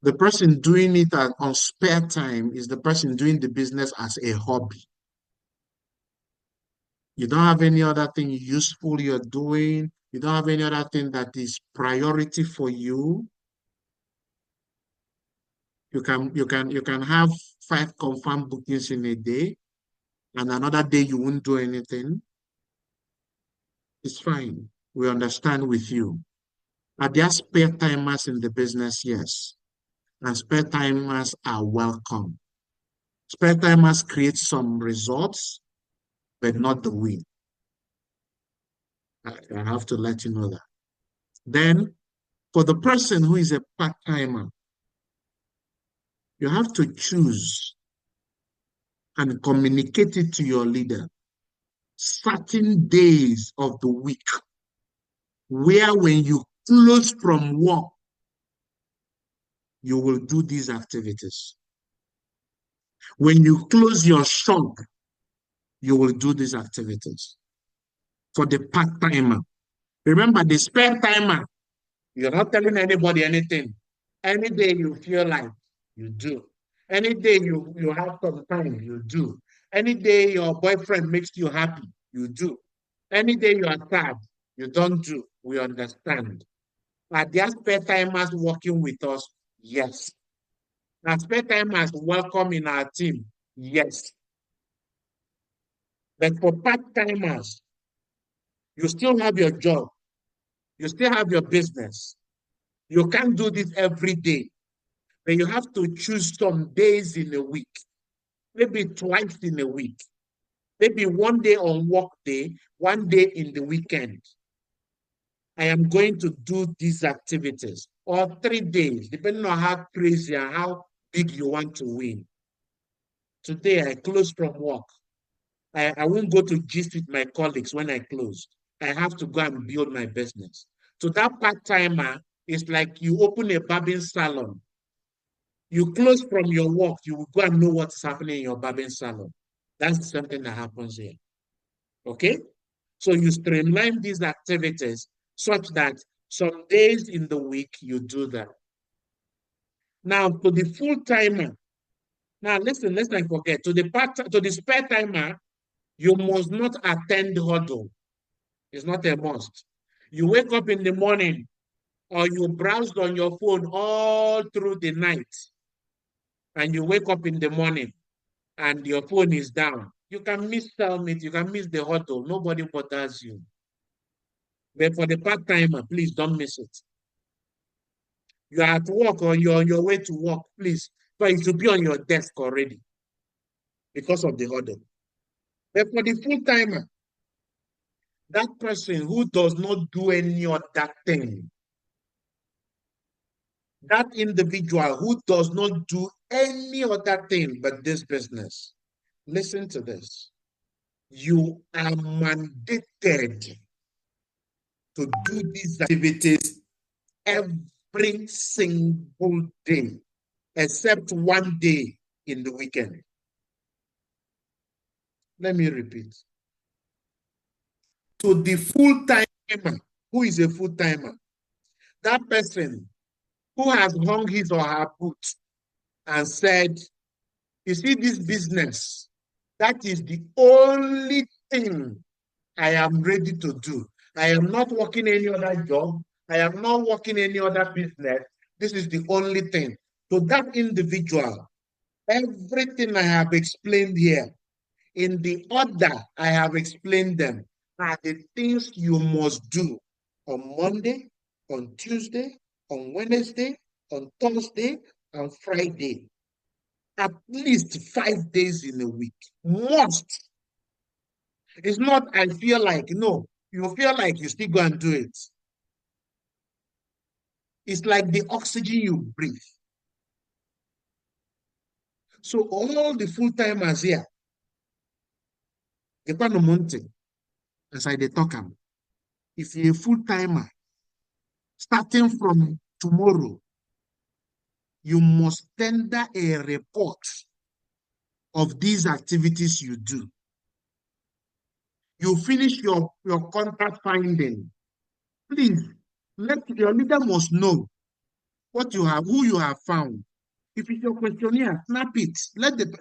The person doing it on spare time is the person doing the business as a hobby. You don't have any other thing useful you're doing. You don't have any other thing that is priority for you. You can have 5 confirmed bookings in a day, and another day you won't do anything. It's fine. We understand with you. Are there spare timers in the business? Yes. And spare timers are welcome. Spare timers create some results, but not the win. I have to let you know that. Then, for the person who is a part-timer, You have to choose and communicate it to your leader. Certain days of the week where when you close from work, you will do these activities. When you close your shop, you will do these activities. For the part-timer, remember the spare timer, you're not telling anybody anything. Any day you feel like, you do. Any day you have some time, you do. Any day your boyfriend makes you happy, you do. Any day you are sad, you don't do. We understand. Are there spare timers working with us? Yes. Are spare timers welcome in our team? Yes. But for part-timers, you still have your job. You still have your business. You can't do this every day. But you have to choose some days in a week, maybe twice in a week, maybe one day on work day, one day in the weekend. I am going to do these activities, or 3 days, depending on how crazy and how big you want to win. Today, I close from work. I won't go to gist with my colleagues when I close. I have to go and build my business. So that part-timer is like you open a barbing salon. You close from your work, you will go and know what's happening in your barbing salon. That's something that happens here. Okay? So you streamline these activities such that some days in the week you do that. Now, to the full timer, now listen, let's not forget, to the spare timer, you must not attend huddle. It's not a must. You wake up in the morning or you browsed on your phone all through the night and you wake up in the morning and your phone is down. You can miss Cellmate, you can miss the huddle. Nobody bothers you. But for the part-timer, please don't miss it. You're at work or you're on your way to work, please. But it should be on your desk already because of the huddle. But for the full-timer, that person who does not do any other thing, that individual who does not do any other thing but this business, listen to this. You are mandated to do these activities every single day, except one day in the weekend. Let me repeat. To the full-timer, who is a full-timer? That person who has hung his or her boots and said, you see this business, that is the only thing I am ready to do. I am not working any other job. I am not working any other business. This is the only thing. To that individual, everything I have explained here, in the order I have explained them, are the things you must do on Monday, on Tuesday, on Wednesday, on Thursday, on Friday. At least 5 days in a week. Must. It's not, I feel like, no. You feel like you still go and do it. It's like the oxygen you breathe. So all the full-timers here, they can't monte as I they talk am. If you're a full-timer, starting from tomorrow, you must tender a report of these activities you do. You finish your contract finding. Please, let your leader must know what you have, who you have found. If it's your questionnaire, snap it. Let the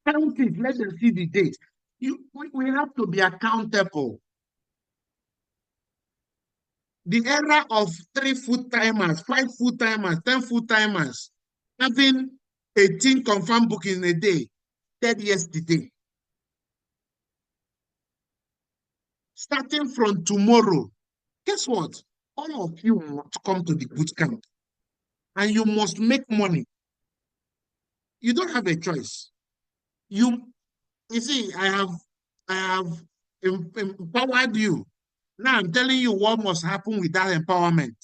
count it. Let them see the date. We have to be accountable. The era of 3 full-timers, 5 full-timers, 10 full-timers, having 18 confirmed bookings in a day, 10 yesterday. Starting from tomorrow, guess what? All of you must come to the boot camp and you must make money. You don't have a choice. You see, I have empowered you. Now I'm telling you what must happen with that empowerment.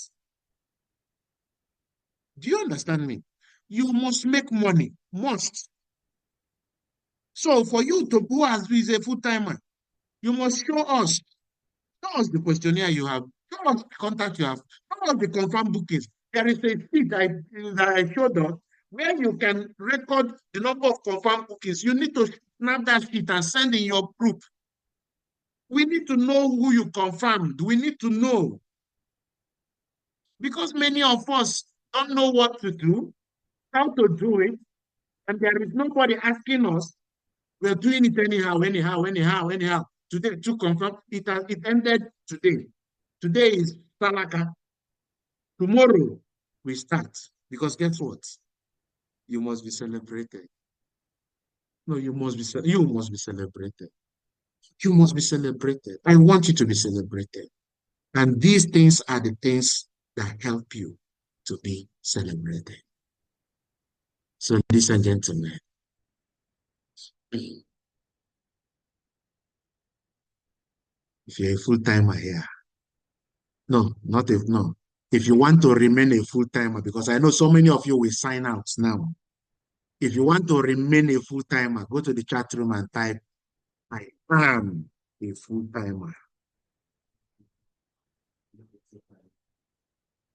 Do you understand me? you must make money. Must. So for you to who has is a full-timer, you must show us the questionnaire you have, show us the contact you have, show us the confirmed bookings. There is a sheet that I showed us where you can record the number of confirmed bookings. You need to snap that sheet and send in your proof. We need to know who you confirmed. We need to know. Because many of us don't know what to do, how to do it, and there is nobody asking us. We're doing it anyhow. Today, to confirm, it ended today. Today is Salaka. Tomorrow, we start. Because guess what? You must be celebrated. No, you must be celebrated. You must be celebrated. I want you to be celebrated. And these things are the things that help you to be celebrated. So, ladies and gentlemen, if you're a full-timer here, no, not if no. If you want to remain a full-timer, because I know so many of you will sign out now. If you want to remain a full-timer, go to the chat room and type, I am a full-timer.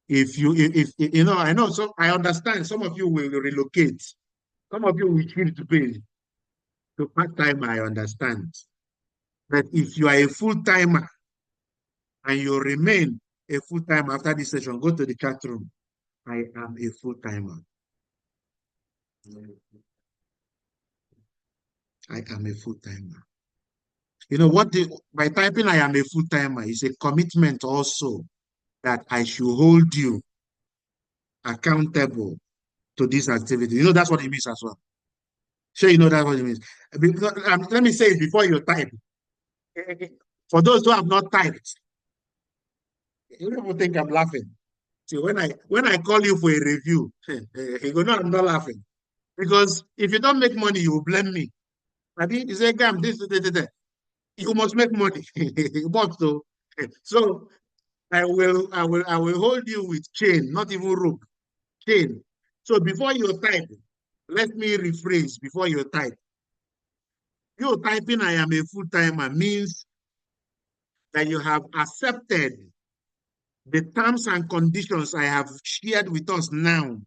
If you know, I know, so I understand some of you will relocate. Some of you will choose to pay to part-timer, I understand. But if you are a full-timer and you remain a full-timer after this session, go to the chat room. I am a full-timer. I am a full-timer. You know what? By typing I am a full-timer is a commitment also that I should hold you accountable to this activity. You know, that's what it means as well. Sure, you know that's what it means. Let me say it before you type. For those who have not typed, you people think I'm laughing. See, when I call you for a review, you go, no, I'm not laughing. Because if you don't make money, you will blame me. I mean, you say, Gam, this. You must make money. You must, so. So I will hold you with chain, not even rope. Chain. So before you type, let me rephrase before you type. You typing I am a full-timer means that you have accepted the terms and conditions I have shared with us now.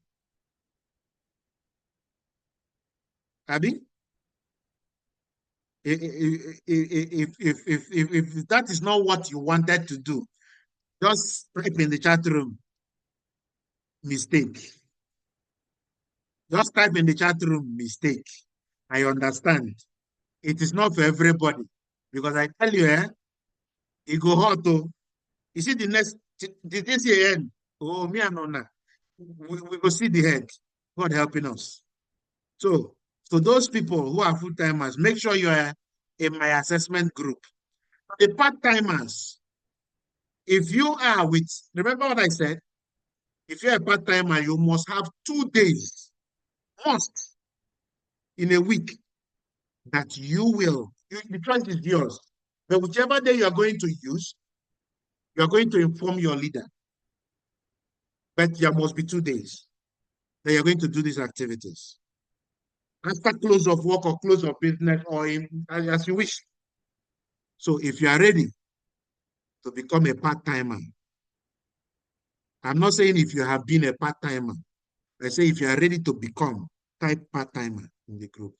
Abby? If that is not what you wanted to do, just type in the chat room, mistake. Just type in the chat room, mistake. I understand. It is not for everybody. Because I tell you, it go hot. Oh. You see the next, did this year end? Oh, me and Nona. We go see the head. God helping us. So, for those people who are full-timers, make sure you are in my assessment group. The part-timers, if you are with, remember what I said? If you're a part-timer, you must have 2 days, must, in a week, that you will, the choice is yours. But whichever day you are going to use, you are going to inform your leader. But there must be 2 days that you're going to do these activities. After close of work or close of business or as you wish. So if you are ready to become a part-timer, I'm not saying if you have been a part-timer. I say if you are ready to become, type part-timer in the group.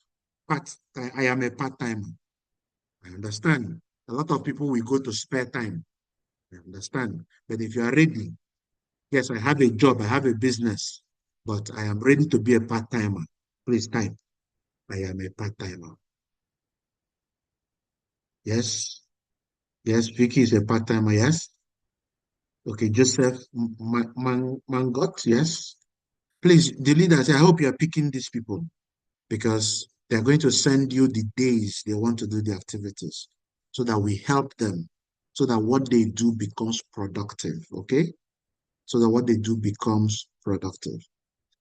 I am a part-timer. I understand. A lot of people will go to spare time. I understand. But if you are ready, yes, I have a job, I have a business, but I am ready to be a part-timer. Please type, I am a part-timer. Yes. Yes, Vicky is a part-timer, yes. Okay, Joseph Mangot, yes. Please, the leaders, I hope you are picking these people because they're going to send you the days they want to do the activities so that we help them, so that what they do becomes productive, okay? So that what they do becomes productive.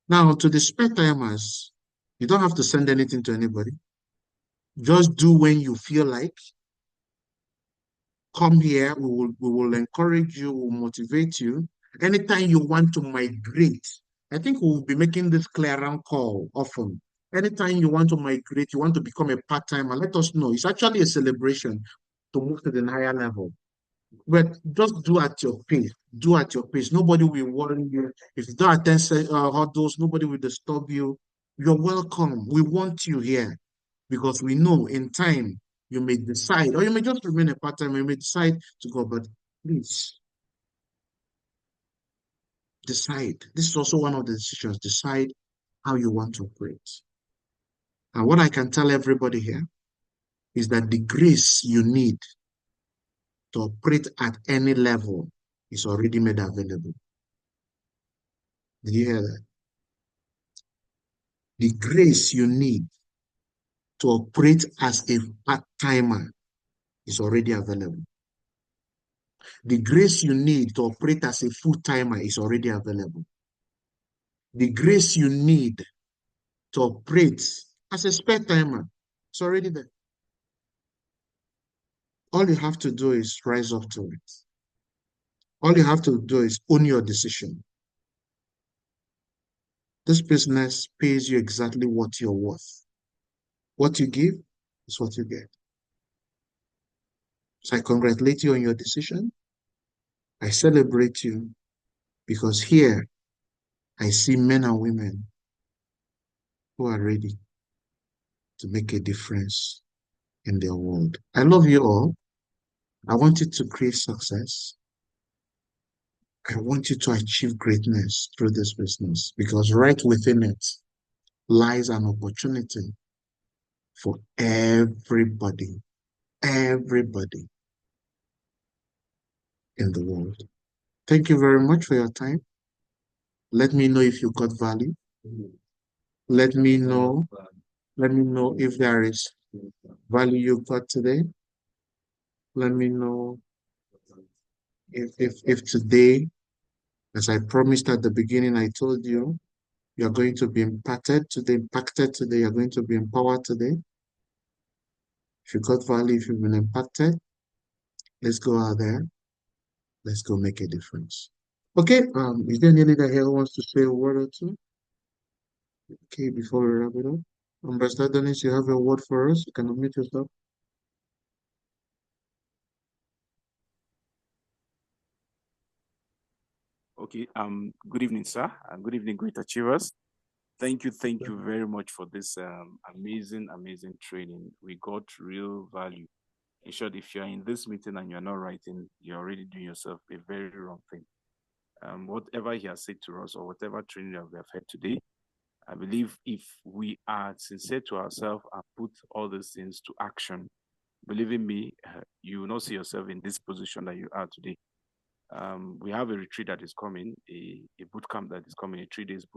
Now, to the spare timers, you don't have to send anything to anybody. Just do when you feel like. Come here, we will encourage you, we will motivate you. Anytime you want to migrate I think we'll be making this clear call often. Anytime you want to migrate, you want to become a part-timer, let us know. It's actually a celebration to move to the higher level. But just do at your pace. Do at your pace. Nobody will worry you. If you don't attend huddles, nobody will disturb you. You're welcome. We want you here because we know in time you may decide, or you may just remain a part-time, you may decide to go, but please decide. This is also one of the decisions. Decide how you want to operate. And what I can tell everybody here is that the grace you need to operate at any level is already made available. Did you hear that? The grace you need to operate as a part-timer is already available. The grace you need to operate as a full-timer is already available. The grace you need to operate as a spare timer is already there. All you have to do is rise up to it. All you have to do is own your decision. This business pays you exactly what you're worth. What you give is what you get. So I congratulate you on your decision. I celebrate you because here I see men and women who are ready to make a difference in their world. I love you all. I want you to create success. I want you to achieve greatness through this business because right within it lies an opportunity for everybody, everybody in the world. Thank you very much for your time. Let me know if you got value. Let me know. Let me know if there is value you got today. Let me know if today, as I promised at the beginning, I told you, you're going to be impacted today, you're going to be empowered today. If you got value, if you've been impacted, let's go out there. Let's go make a difference. Okay, is there any leader here who wants to say a word or two? Okay, before we wrap it up. Ambassador Dennis, you have a word for us? You can unmute yourself. Okay, good evening, sir, and good evening, great achievers. Thank you very much for this amazing training. We got real value. In short, if you're in this meeting and you're not writing, you're already doing yourself a very wrong thing. Whatever he has said to us or whatever training that we have had today, I believe if we are sincere to ourselves and put all these things to action, believing me, you will not see yourself in this position that you are today. We have a retreat that is coming, a boot camp that is coming, a 3 days boot